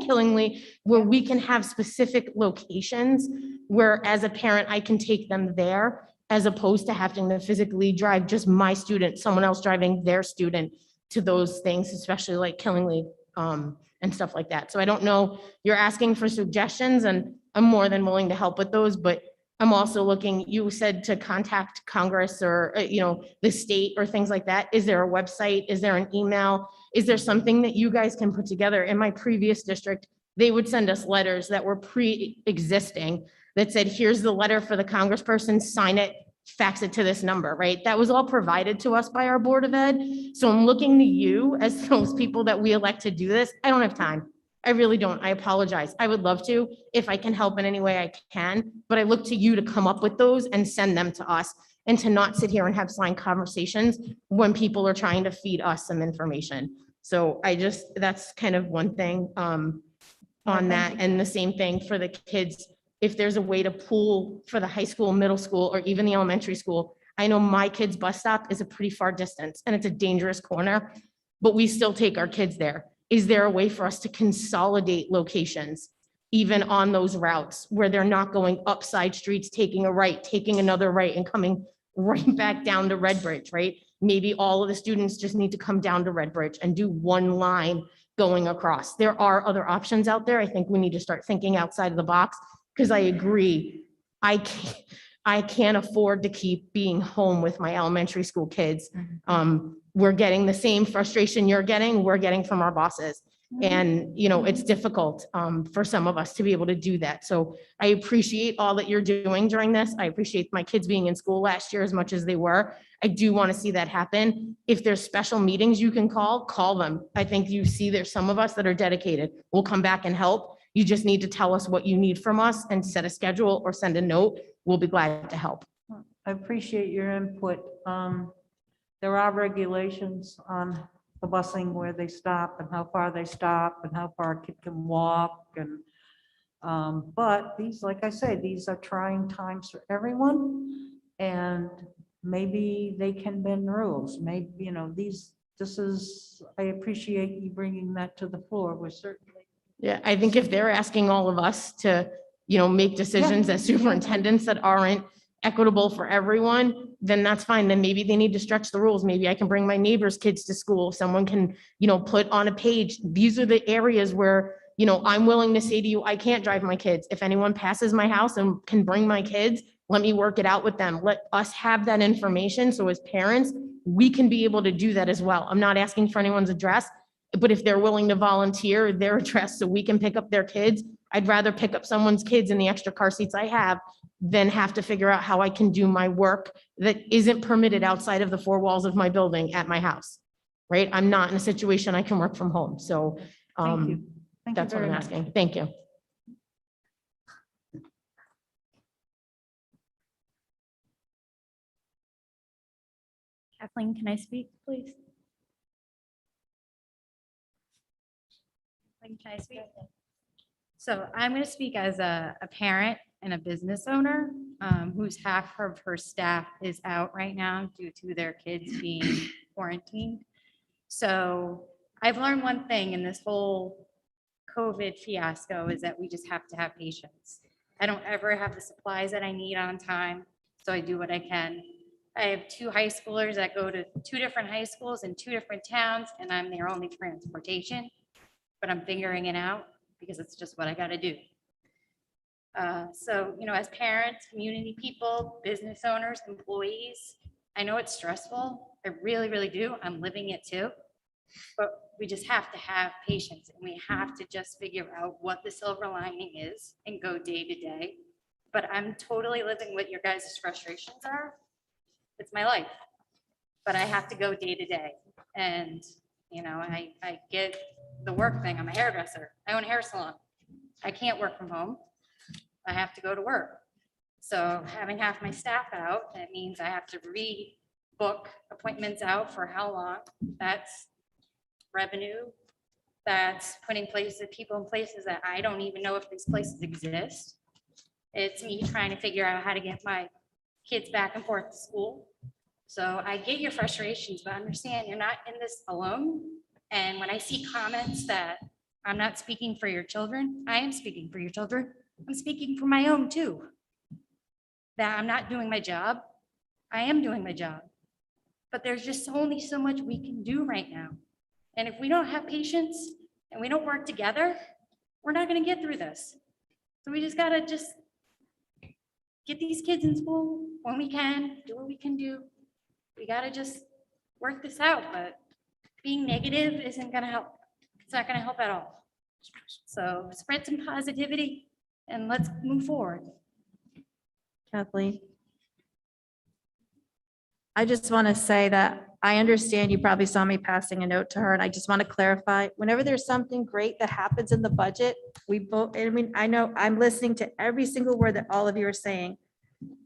Killingly, where we can have specific locations where as a parent, I can take them there as opposed to having to physically drive just my student, someone else driving their student to those things, especially like Killingly and stuff like that. So I don't know, you're asking for suggestions and I'm more than willing to help with those, but I'm also looking, you said to contact Congress or, the state or things like that. Is there a website? Is there an email? Is there something that you guys can put together? In my previous district, they would send us letters that were pre-existing that said, here's the letter for the congressperson, sign it, fax it to this number, right? That was all provided to us by our Board of Ed. So I'm looking to you as those people that we elect to do this. I don't have time. I really don't. I apologize. I would love to, if I can help in any way I can, but I look to you to come up with those and send them to us and to not sit here and have side conversations when people are trying to feed us some information. So that's kind of one thing on that. And the same thing for the kids. If there's a way to pool for the high school, middle school, or even the elementary school. I know my kid's bus stop is a pretty far distance and it's a dangerous corner, but we still take our kids there. Is there a way for us to consolidate locations, even on those routes where they're not going up side streets, taking a right, taking another right and coming right back down to Red Bridge, right? Maybe all of the students just need to come down to Red Bridge and do one line going across. There are other options out there. I think we need to start thinking outside of the box, because I agree. I can't afford to keep being home with my elementary school kids. We're getting the same frustration we're getting from our bosses. And, it's difficult for some of us to be able to do that. So I appreciate all that you're doing during this. I appreciate my kids being in school last year as much as they were. I do want to see that happen. If there's special meetings you can call them. I think you see there's some of us that are dedicated. We'll come back and help. You just need to tell us what you need from us and set a schedule or send a note. We'll be glad to help. I appreciate your input. There are regulations on the busing, where they stop and how far they stop and how far a kid can walk and, but these, like I say, these are trying times for everyone. And maybe they can bend rules. Maybe, I appreciate you bringing that to the floor. We're certainly. Yeah, I think if they're asking all of us to, make decisions as superintendents that aren't equitable for everyone, then that's fine. Then maybe they need to stretch the rules. Maybe I can bring my neighbor's kids to school. Someone can, put on a page, these are the areas where, I'm willing to say to you, I can't drive my kids. If anyone passes my house and can bring my kids, let me work it out with them. Let us have that information. So as parents, we can be able to do that as well. I'm not asking for anyone's address, but if they're willing to volunteer their address so we can pick up their kids, I'd rather pick up someone's kids in the extra car seats I have than have to figure out how I can do my work that isn't permitted outside of the four walls of my building at my house, right? I'm not in a situation I can work from home. So Thank you. Thank you that's what I'm very much. asking. Thank you. Kathleen, can I speak, please? Kathleen, can I speak? So I'm going to speak as a parent and a business owner whose half of her staff is out right now due to their kids being quarantined. So I've learned one thing in this whole COVID fiasco is that we just have to have patience. I don't ever have the supplies that I need on time, so I do what I can. I have two high schoolers that go to two different high schools in two different towns, and I'm their only transportation, but I'm figuring it out because it's just what I got to do. So, as parents, community people, business owners, employees, I know it's stressful. I really, really do. I'm living it too. But we just have to have patience, and we have to just figure out what the silver lining is and go day to day. But I'm totally living what your guys' frustrations are. It's my life, but I have to go day to day. And, I get the work thing. I'm a hairdresser. I own a hair salon. I can't work from home. I have to go to work. So having half my staff out, that means I have to rebook appointments out for how long? That's revenue. That's putting people in places that I don't even know if these places exist. It's me trying to figure out how to get my kids back and forth to school. So I get your frustrations, but understand you're not in this alone. And when I see comments that I'm not speaking for your children, I am speaking for your children. I'm speaking for my own too. That I'm not doing my job. I am doing my job. But there's just only so much we can do right now. And if we don't have patience and we don't work together, we're not going to get through this. So we just got to get these kids in school when we can, do what we can do. We got to just work this out, but being negative isn't going to help. It's not going to help at all. So spread some positivity and let's move forward. Kathleen. I just want to say that I understand you probably saw me passing a note to her, and I just want to clarify, whenever there's something great that happens in the budget, we both, I know I'm listening to every single word that all of you are saying.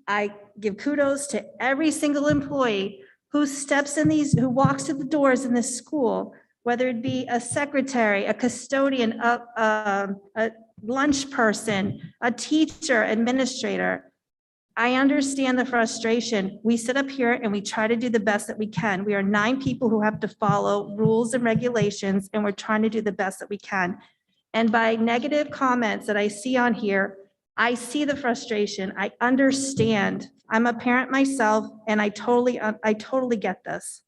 I give kudos to every single employee who steps in who walks to the doors in this school, whether it be a secretary, a custodian, a lunch person, a teacher, administrator. I understand the frustration. We sit up here and we try to do the best that we can. We are 9 people who have to follow rules and regulations, and we're trying to do the best that we can. And by negative comments that I see on here, I see the frustration. I understand. I'm a parent myself, and I totally get this.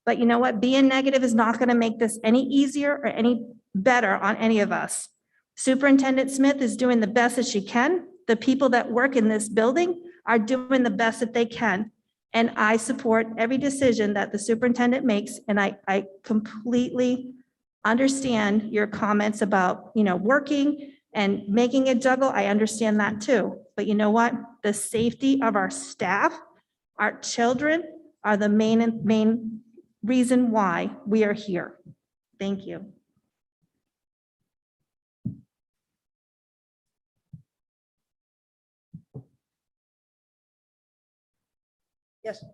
But you know what? Being negative is not going to make this any easier or any better on any of us. Superintendent Smith is doing the best that she can. The people that work in this building are doing the best that they can. And I support every decision that the superintendent makes. And I completely understand your comments about, working and making a juggle. I understand that too. But you know what? The safety of our staff, our children are the main reason why we are here. Thank you. Yes.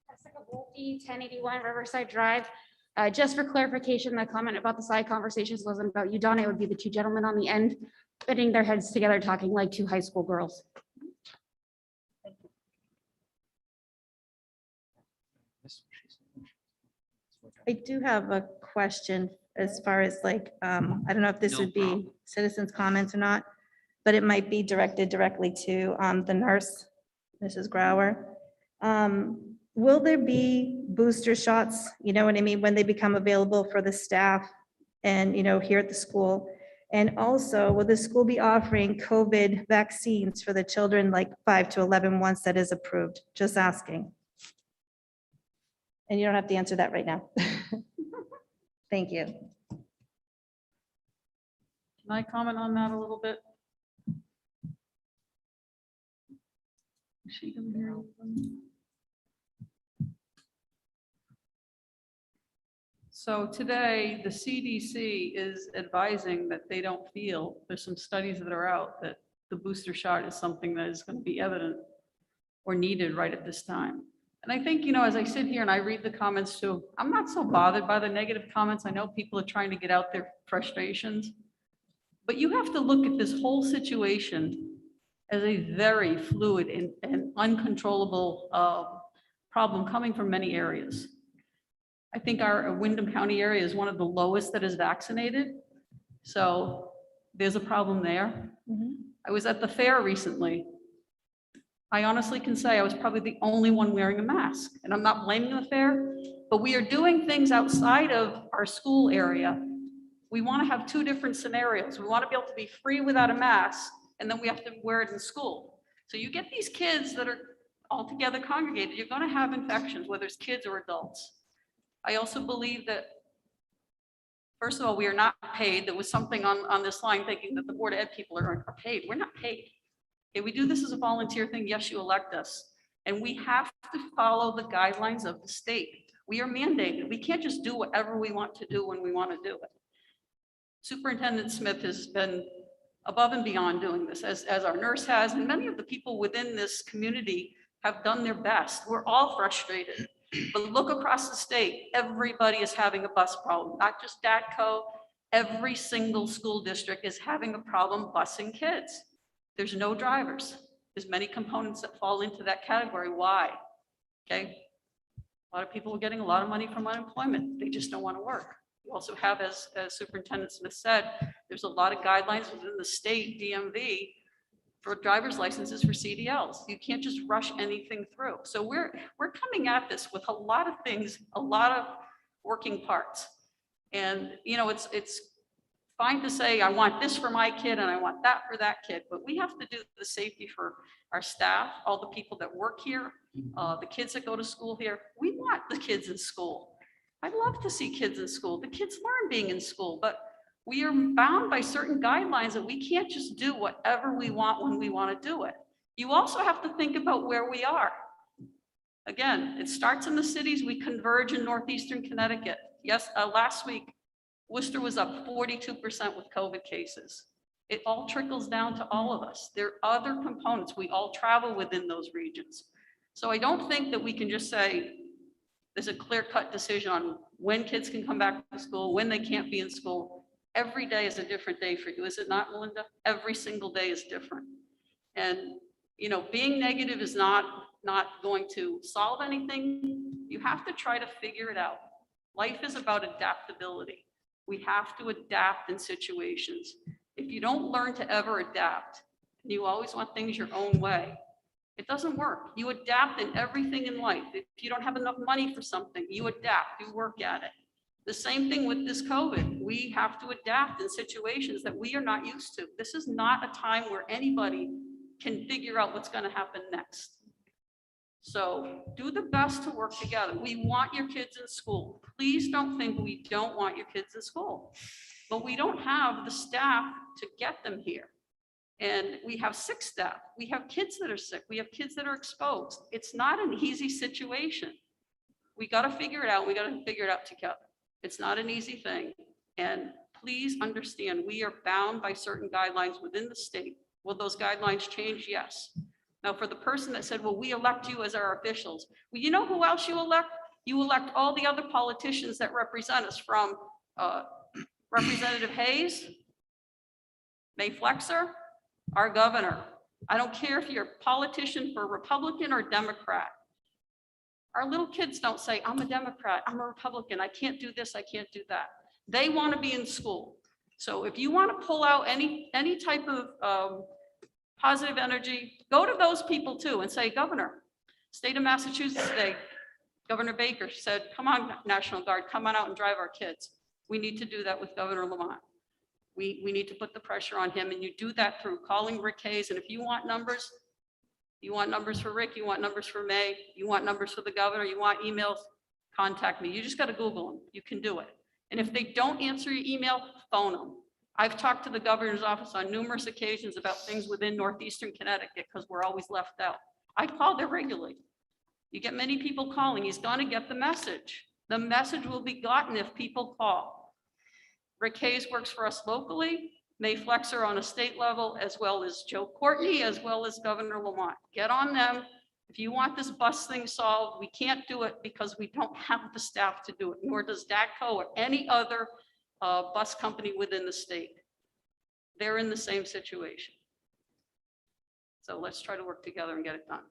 Jessica Bolte, 1081 Riverside Drive. Just for clarification, the comment about the side conversations wasn't about you, Donna. It would be the two gentlemen on the end, putting their heads together, talking like two high school girls. I do have a question as far as like, I don't know if this would be citizens' comments or not, but it might be directed directly to the nurse, Mrs. Grauer. Will there be booster shots, you know what I mean, when they become available for the staff and, here at the school? And also, will the school be offering COVID vaccines for the children like 5 to 11 once that is approved? Just asking. And you don't have to answer that right now. Thank you. Can I comment on that a little bit? Is she gonna hear anything? So today, the CDC is advising that they don't feel, there's some studies that are out that the booster shot is something that is going to be evident or needed right at this time. And I think, as I sit here and I read the comments too, I'm not so bothered by the negative comments. I know people are trying to get out their frustrations, but you have to look at this whole situation as a very fluid and uncontrollable problem coming from many areas. I think our Windham County area is one of the lowest that is vaccinated. So there's a problem there. I was at the fair recently. I honestly can say I was probably the only one wearing a mask, and I'm not blaming the fair, but we are doing things outside of our school area. We want to have two different scenarios. We want to be able to be free without a mask, and then we have to wear it in school. So you get these kids that are all together congregated, you're going to have infections, whether it's kids or adults. I also believe that, first of all, we are not paid. There was something on this line thinking that the Board of Ed people are paid. We're not paid. Okay, we do this as a volunteer thing. Yes, you elect us. And we have to follow the guidelines of the state. We are mandated. We can't just do whatever we want to do when we want to do it. Superintendent Smith has been above and beyond doing this, as our nurse has, and many of the people within this community have done their best. We're all frustrated. But look across the state, everybody is having a bus problem, not just DATCO. Every single school district is having a problem busing kids. There's no drivers. There's many components that fall into that category. Why? Okay. A lot of people are getting a lot of money from unemployment. They just don't want to work. You also have, as Superintendent Smith said, there's a lot of guidelines within the state DMV for driver's licenses for CDLs. You can't just rush anything through. So we're coming at this with a lot of things, a lot of working parts. And it's fine to say, I want this for my kid and I want that for that kid, but we have to do the safety for our staff, all the people that work here, the kids that go to school here. We want the kids in school. I love to see kids in school. The kids learn being in school, but we are bound by certain guidelines that we can't just do whatever we want when we want to do it. You also have to think about where we are. Again, it starts in the cities. We converge in northeastern Connecticut. Yes, last week, Worcester was up 42% with COVID cases. It all trickles down to all of us. There are other components. We all travel within those regions. So I don't think that we can just say there's a clear-cut decision on when kids can come back to school, when they can't be in school. Every day is a different day for you, is it not, Melinda? Every single day is different. And, being negative is not going to solve anything. You have to try to figure it out. Life is about adaptability. We have to adapt in situations. If you don't learn to ever adapt, You always want things your own way. It doesn't work. You adapt in everything in life. If you don't have enough money for something, you adapt, you work at it. The same thing with this COVID. We have to adapt in situations that we are not used to. This is not a time where anybody can figure out what's going to happen next. So do the best to work together. We want your kids in school. Please don't think we don't want your kids in school, but we don't have the staff to get them here. And we have sick staff. We have kids that are sick. We have kids that are exposed. It's not an easy situation. We got to figure it out. We got to figure it out together. It's not an easy thing. And please understand, we are bound by certain guidelines within the state. Will those guidelines change? Yes. Now, for the person that said, well, we elect you as our officials. Well, you know who else you elect? You elect all the other politicians that represent us, from Representative Hayes, May Flexer, our governor. I don't care if you're a politician for Republican or Democrat. Our little kids don't say, I'm a Democrat, I'm a Republican, I can't do this, I can't do that. They want to be in school. So if you want to pull out any type of positive energy, go to those people too and say, Governor, state of Massachusetts today, Governor Baker said, come on, National Guard, come on out and drive our kids. We need to do that with Governor Lamont. We need to put the pressure on him, and you do that through calling Rick Hayes. And if you want numbers for Rick, you want numbers for May, you want numbers for the governor, you want emails, contact me. You just got to Google them. You can do it. And if they don't answer your email, phone them. I've talked to the governor's office on numerous occasions about things within Northeastern Connecticut because we're always left out. I call there regularly. You get many people calling. He's going to get the message. The message will be gotten if people call. Rick Hayes works for us locally, May Flexer on a state level, as well as Joe Courtney, as well as Governor Lamont. Get on them. If you want this bus thing solved, we can't do it because we don't have the staff to do it, nor does DATCO or any other bus company within the state. They're in the same situation. So let's try to work together and get it done.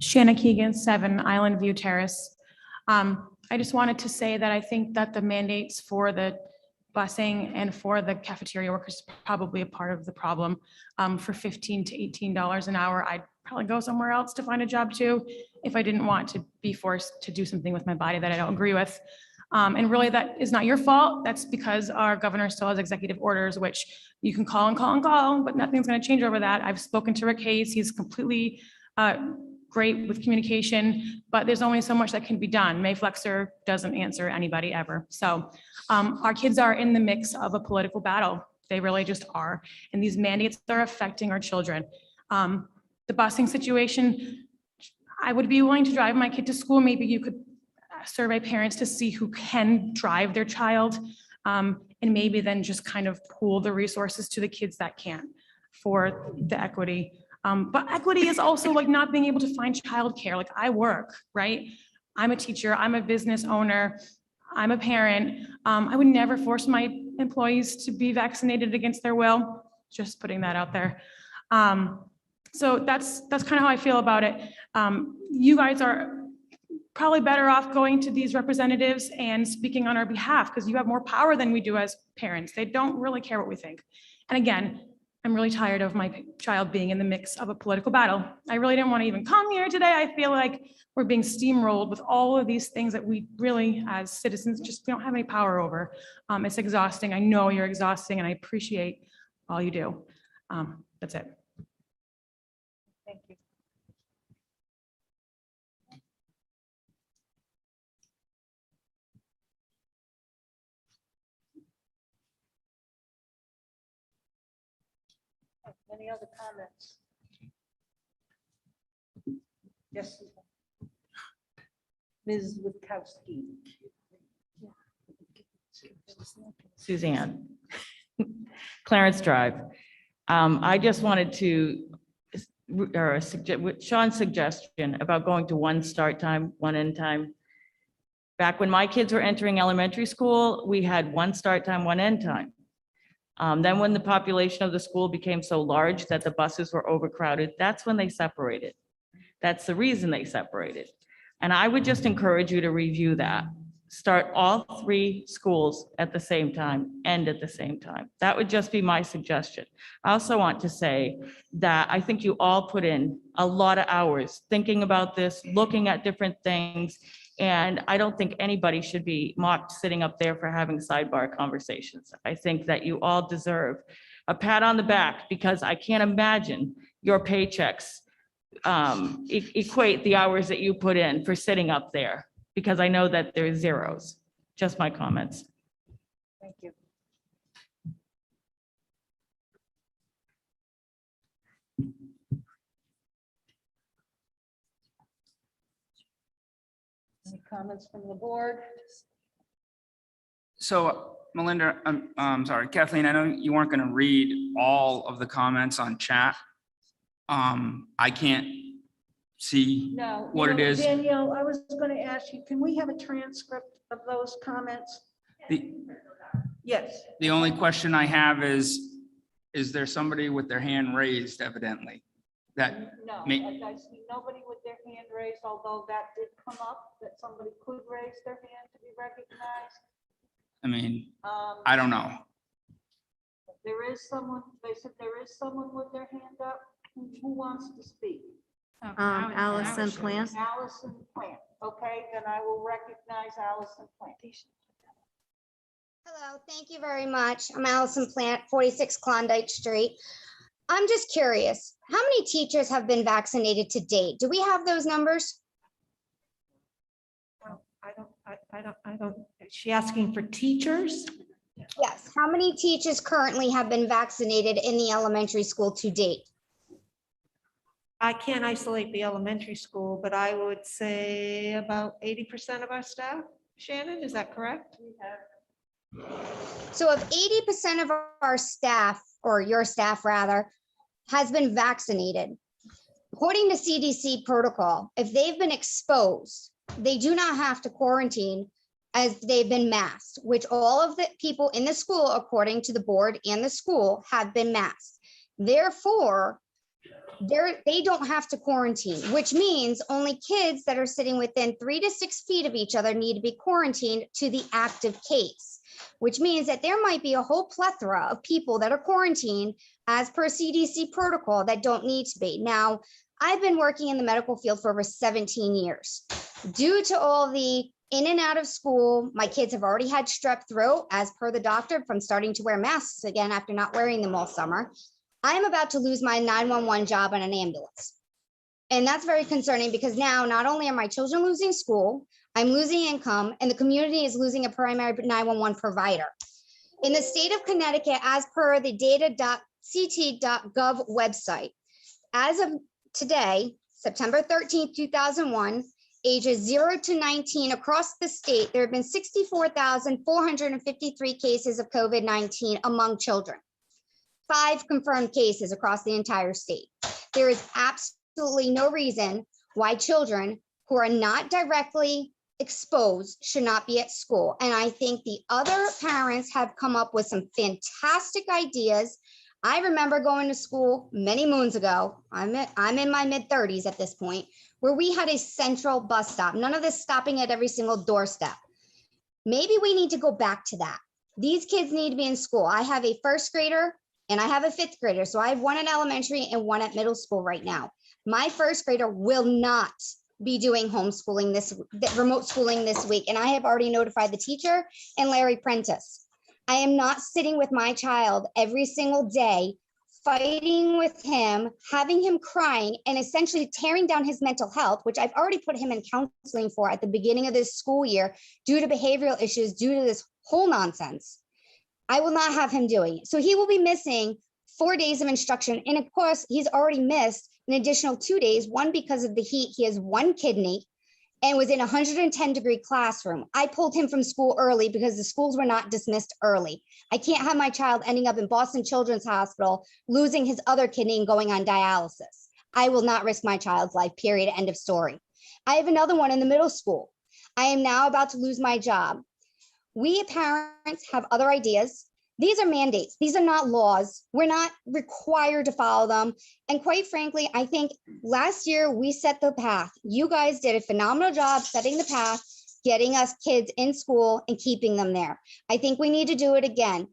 Shanna Keegan, 7 Island View Terrace. I just wanted to say that I think that the mandates for the busing and for the cafeteria workers is probably a part of the problem. For $15 to $18 an hour, I'd probably go somewhere else to find a job too, if I didn't want to be forced to do something with my body that I don't agree with. And really, that is not your fault. That's because our governor still has executive orders, which you can call and call and call, but nothing's going to change over that. I've spoken to Rick Hayes. He's completely great with communication, but there's only so much that can be done. May Flexer doesn't answer anybody ever. So our kids are in the mix of a political battle. They really just are. And these mandates are affecting our children. The busing situation, I would be willing to drive my kid to school. Maybe you could survey parents to see who can drive their child, and maybe then just kind of pool the resources to the kids that can't for the equity. But equity is also like not being able to find childcare. Like I work, right? I'm a teacher, I'm a business owner, I'm a parent. I would never force my employees to be vaccinated against their will. Just putting that out there. So that's kind of how I feel about it. You guys are probably better off going to these representatives and speaking on our behalf because you have more power than we do as parents. They don't really care what we think. And again, I'm really tired of my child being in the mix of a political battle. I really didn't want to even come here today. I feel like we're being steamrolled with all of these things that we really, as citizens, just don't have any power over. It's exhausting. I know you're exhausting, and I appreciate all you do. That's it. Thank you. Any other comments? Yes. Ms. Witkowski. Suzanne. Clarence Drive. I just wanted to, Sean's suggestion about going to one start time, one end time. Back when my kids were entering elementary school, we had one start time, one end time. Then when the population of the school became so large that the buses were overcrowded, that's when they separated. That's the reason they separated. And I would just encourage you to review that start all 3 schools at the same time, end at the same time. That would just be my suggestion. I also want to say that I think you all put in a lot of hours thinking about this, looking at different things. And I don't think anybody should be mocked sitting up there for having sidebar conversations. I think that you all deserve a pat on the back, because I can't imagine your paychecks equate the hours that you put in for sitting up there, because I know that there's zeros. Just my comments. Thank you. Any comments from the board? So Melinda, I'm sorry, Kathleen, I know you weren't going to read all of the comments on chat. I can't see No. what it is. Danielle, I was going to ask you, can we have a transcript of those comments? Yes. The only question I have is there somebody with their hand raised evidently? That No, may, I see nobody with their hand raised, although that did come up, that somebody could raise their hand to be recognized. I mean, I don't know. There is someone, they said there is someone with their hand up. Who wants to speak? Allison Plant. Allison Plant. Okay, then I will recognize Allison Plant. Hello, thank you very much. I'm Allison Plant, 46 Klondike Street. I'm just curious, how many teachers have been vaccinated to date? Do we have those numbers? I don't, is she asking for teachers? Yes, how many teachers currently have been vaccinated in the elementary school to date? I can't isolate the elementary school, but I would say about 80% of our staff. Shannon, is that correct? So if 80% of our staff, or your staff rather, has been vaccinated, according to CDC protocol, if they've been exposed, they do not have to quarantine as they've been masked, which all of the people in the school, according to the board and the school, have been masked. Therefore, they don't have to quarantine, which means only kids that are sitting within 3 to 6 feet of each other need to be quarantined to the active case, which means that there might be a whole plethora of people that are quarantined as per CDC protocol that don't need to be. Now, I've been working in the medical field for over 17 years. Due to all the in and out of school, my kids have already had strep throat as per the doctor from starting to wear masks again after not wearing them all summer. I am about to lose my 911 job on an ambulance. And that's very concerning because now not only are my children losing school, I'm losing income, and the community is losing a primary 911 provider. In the state of Connecticut, as per the data.ct.gov website, as of today, September 13th, 2001, ages 0 to 19 across the state, there have been 64,453 cases of COVID-19 among children. 5 confirmed cases across the entire state. There is absolutely no reason why children who are not directly exposed should not be at school. And I think the other parents have come up with some fantastic ideas. I remember going to school many moons ago. I'm in my mid-30s at this point, where we had a central bus stop. None of this stopping at every single doorstep. Maybe we need to go back to that. These kids need to be in school. I have a 1st grader and I have a 5th grader. So I have one at elementary and one at middle school right now. My 1st grader will not be doing homeschooling remote schooling this week. And I have already notified the teacher and Larry Prentice. I am not sitting with my child every single day, fighting with him, having him crying, and essentially tearing down his mental health, which I've already put him in counseling for at the beginning of this school year due to behavioral issues, due to this whole nonsense. I will not have him doing it. So he will be missing 4 days of instruction. And of course, he's already missed an additional 2 days, one because of the heat. He has 1 kidney and was in a 110-degree classroom. I pulled him from school early because the schools were not dismissed early. I can't have my child ending up in Boston Children's Hospital, losing his other kidney and going on dialysis. I will not risk my child's life, period, end of story. I have another one in the middle school. I am now about to lose my job. We parents have other ideas. These are mandates. These are not laws. We're not required to follow them. And quite frankly, I think last year we set the path. You guys did a phenomenal job setting the path getting us kids in school and keeping them there. I think we need to do it again.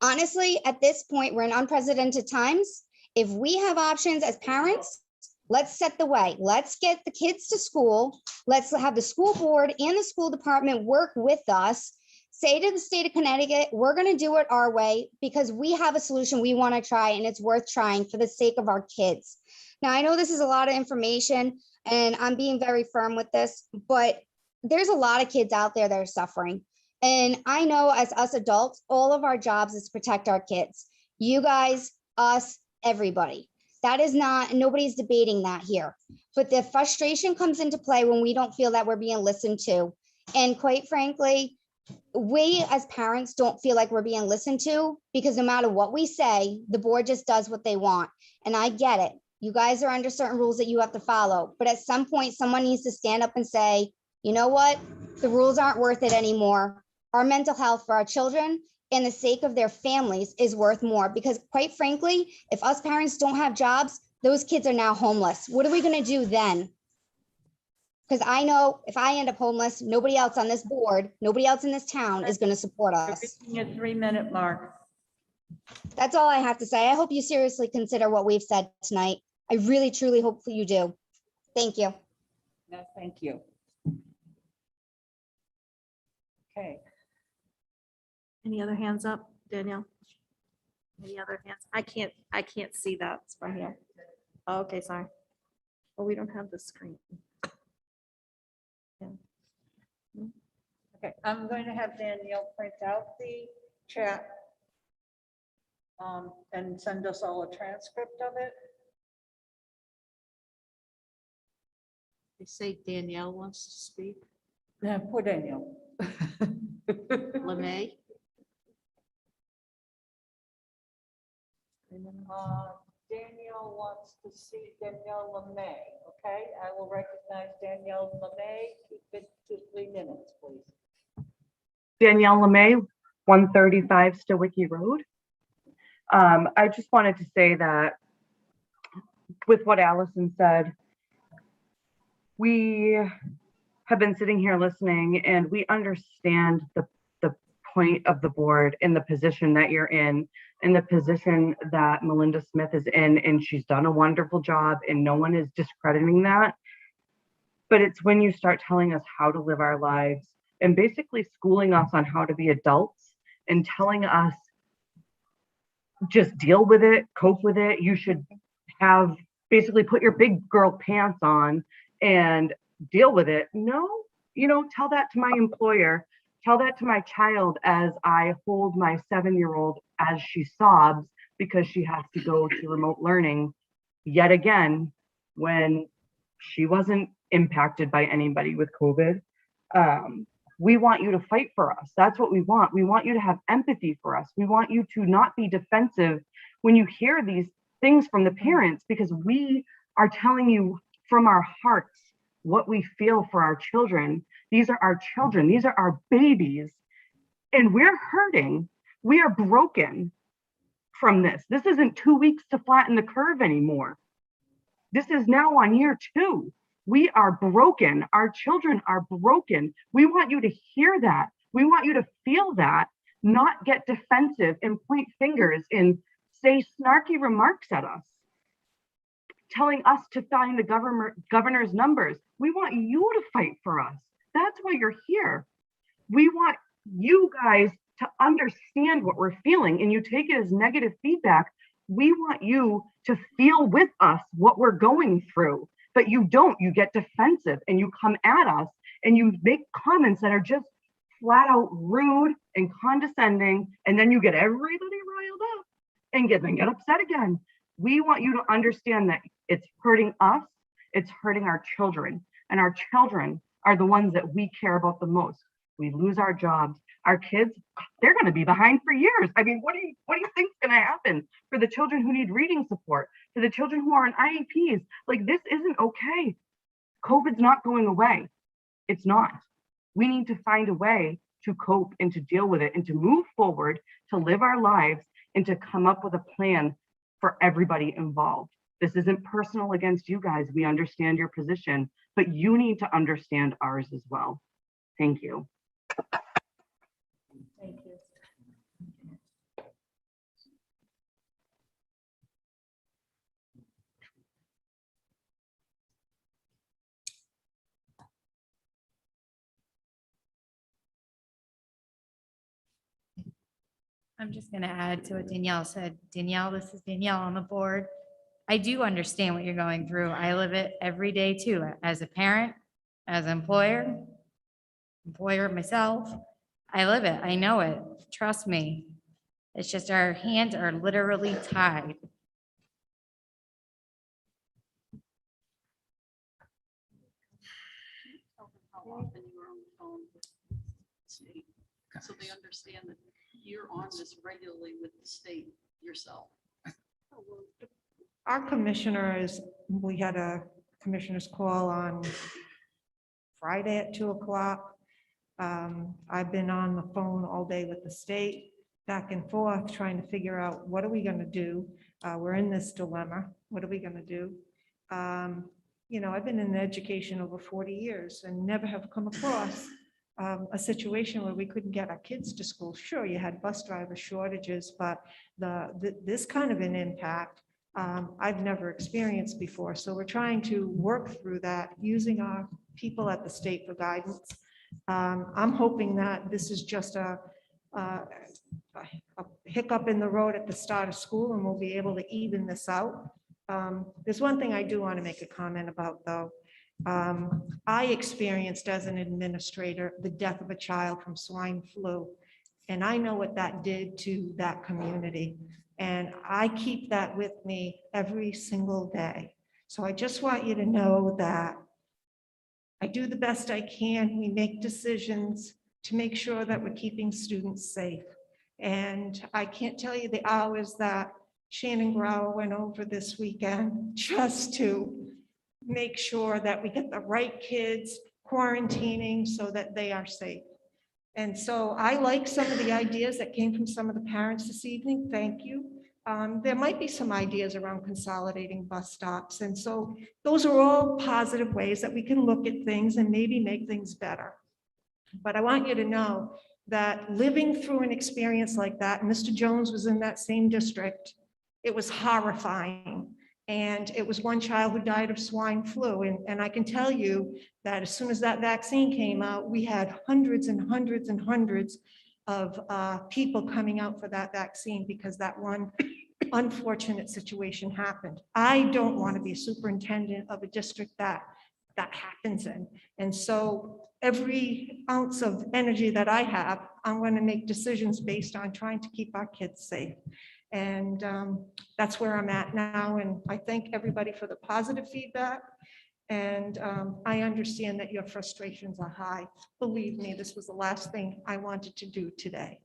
Honestly, at this point, we're in unprecedented times. If we have options as parents, let's set the way. Let's get the kids to school. Let's have the school board and the school department work with us. Say to the state of Connecticut, we're going to do it our way because we have a solution we want to try and it's worth trying for the sake of our kids. Now, I know this is a lot of information and I'm being very firm with this, but there's a lot of kids out there that are suffering. And I know as us adults, all of our jobs is to protect our kids. You guys, us, everybody. That is not, nobody's debating that here. But the frustration comes into play when we don't feel that we're being listened to. And quite frankly, we as parents don't feel like we're being listened to because no matter what we say, the board just does what they want. And I get it. You guys are under certain rules that you have to follow. But at some point, someone needs to stand up and say, you know what? The rules aren't worth it anymore. Our mental health for our children and the sake of their families is worth more because quite frankly, if us parents don't have jobs, those kids are now homeless. What are we going to do then? Because I know if I end up homeless, nobody else on this board, nobody else in this town is going to support us. Your 3-minute mark. That's all I have to say. I hope you seriously consider what we've said tonight. I really, truly hope you do. Thank you. No, thank you. Okay. Any other hands up, Danielle? Any other hands? I can't see that from here. Oh, okay, sorry. Oh, we don't have the screen. Okay, I'm going to have Danielle print out the chat and send us all a transcript of it. They say Danielle wants to speak. Yeah, poor Danielle. LeMay. Danielle wants to see Danielle LeMay, okay? I will recognize Danielle LeMay. Keep it to 3 minutes, please. Danielle LeMay, 135 Stowicki Road. I just wanted to say that with what Allison said, we have been sitting here listening and we understand the point of the board and the position that you're in and the position that Melinda Smith is in, and she's done a wonderful job and no one is discrediting that. But it's when you start telling us how to live our lives and basically schooling us on how to be adults and telling us just deal with it, cope with it. You should have basically put your big girl pants on and deal with it. No, tell that to my employer, tell that to my child as I hold my 7-year-old as she sobs because she has to go to remote learning yet again when she wasn't impacted by anybody with COVID. We want you to fight for us. That's what we want. We want you to have empathy for us. We want you to not be defensive when you hear these things from the parents, because we are telling you from our hearts what we feel for our children. These are our children. These are our babies. And we're hurting. We are broken from this. This isn't 2 weeks to flatten the curve anymore. This is now on year 2. We are broken. Our children are broken. We want you to hear that. We want you to feel that, not get defensive and point fingers and say snarky remarks at us, telling us to find the governor's numbers. We want you to fight for us. That's why you're here. We want you guys to understand what we're feeling, and you take it as negative feedback. We want you to feel with us what we're going through. But you don't, you get defensive and you come at us and you make comments that are just flat out rude and condescending. And then you get everybody riled up and get upset again. We want you to understand that it's hurting us. It's hurting our children, and our children are the ones that we care about the most. We lose our jobs. Our kids, they're going to be behind for years. I mean, what do you think is going to happen for the children who need reading support, for the children who are on IEPs? Like, this isn't okay. COVID's not going away. It's not. We need to find a way to cope and to deal with it and to move forward, to live our lives and to come up with a plan for everybody involved. This isn't personal against you guys. We understand your position, but you need to understand ours as well. Thank you. Thank you. I'm just going to add to what Danielle said. Danielle, this is Danielle on the board. I do understand what you're going through. I live it every day too, as a parent, as an employer myself. I live it. I know it. Trust me. It's just our hands are literally tied. How often you are on the phone with the state, so they understand that you're on this regularly with the state yourself. Our commissioners, we had a commissioner's call on Friday at 2:00. I've been on the phone all day with the state, back and forth, trying to figure out what are we going to do? We're in this dilemma. What are we going to do? You know, I've been in education over 40 years and never have come across a situation where we couldn't get our kids to school. Sure, you had bus driver shortages, but this kind of an impact, I've never experienced before. So we're trying to work through that using our people at the state for guidance. I'm hoping that this is just a hiccup in the road at the start of school and we'll be able to even this out. There's one thing I do want to make a comment about, though. I experienced as an administrator the death of a child from swine flu, and I know what that did to that community. And I keep that with me every single day. So I just want you to know that I do the best I can. We make decisions to make sure that we're keeping students safe. And I can't tell you the hours that Shannon Grauer went over this weekend just to make sure that we get the right kids quarantining so that they are safe. And so I like some of the ideas that came from some of the parents this evening. Thank you. There might be some ideas around consolidating bus stops. And so those are all positive ways that we can look at things and maybe make things better. But I want you to know that living through an experience like that, Mr. Jones was in that same district, it was horrifying. And it was one child who died of swine flu. And I can tell you that as soon as that vaccine came out, we had hundreds and hundreds and hundreds of people coming out for that vaccine because that one unfortunate situation happened. I don't want to be a superintendent of a district that happens in. And so every ounce of energy that I have, I'm going to make decisions based on trying to keep our kids safe. And that's where I'm at now. And I thank everybody for the positive feedback. And I understand that your frustrations are high. Believe me, this was the last thing I wanted to do today.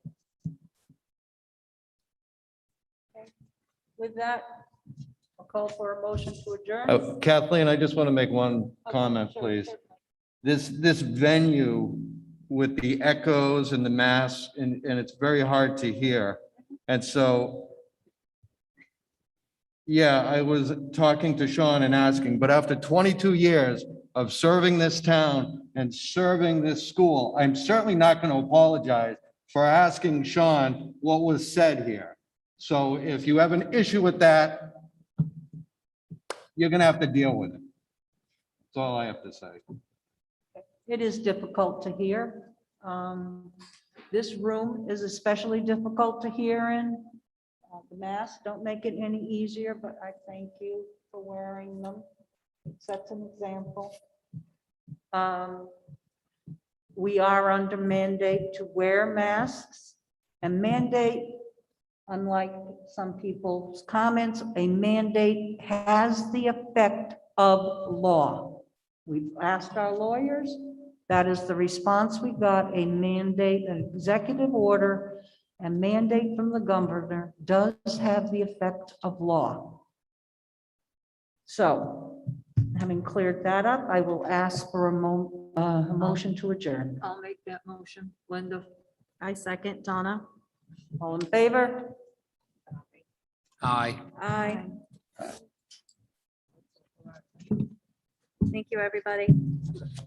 With that, I'll call for a motion to adjourn. Kathleen, I just want to make one Okay, comment, sure, please. sure. This venue with the echoes and the masks, and it's very hard to hear. And so, yeah, I was talking to Sean and asking, but after 22 years of serving this town and serving this school, I'm certainly not going to apologize for asking Sean what was said here. So if you have an issue with that, you're going to have to deal with it. That's all I have to say. It is difficult to hear. This room is especially difficult to hear in. The masks don't make it any easier, but I thank you for wearing them. It sets an example. We are under mandate to wear masks, and mandate, unlike some people's comments, a mandate has the effect of law. We've asked our lawyers. That is the response we got. A mandate, an executive order, a mandate from the governor does have the effect of law. So, having cleared that up, I will ask for a motion to adjourn. I'll make that motion. Linda. I second. Donna. All in favor? Aye. Aye. Thank you, everybody.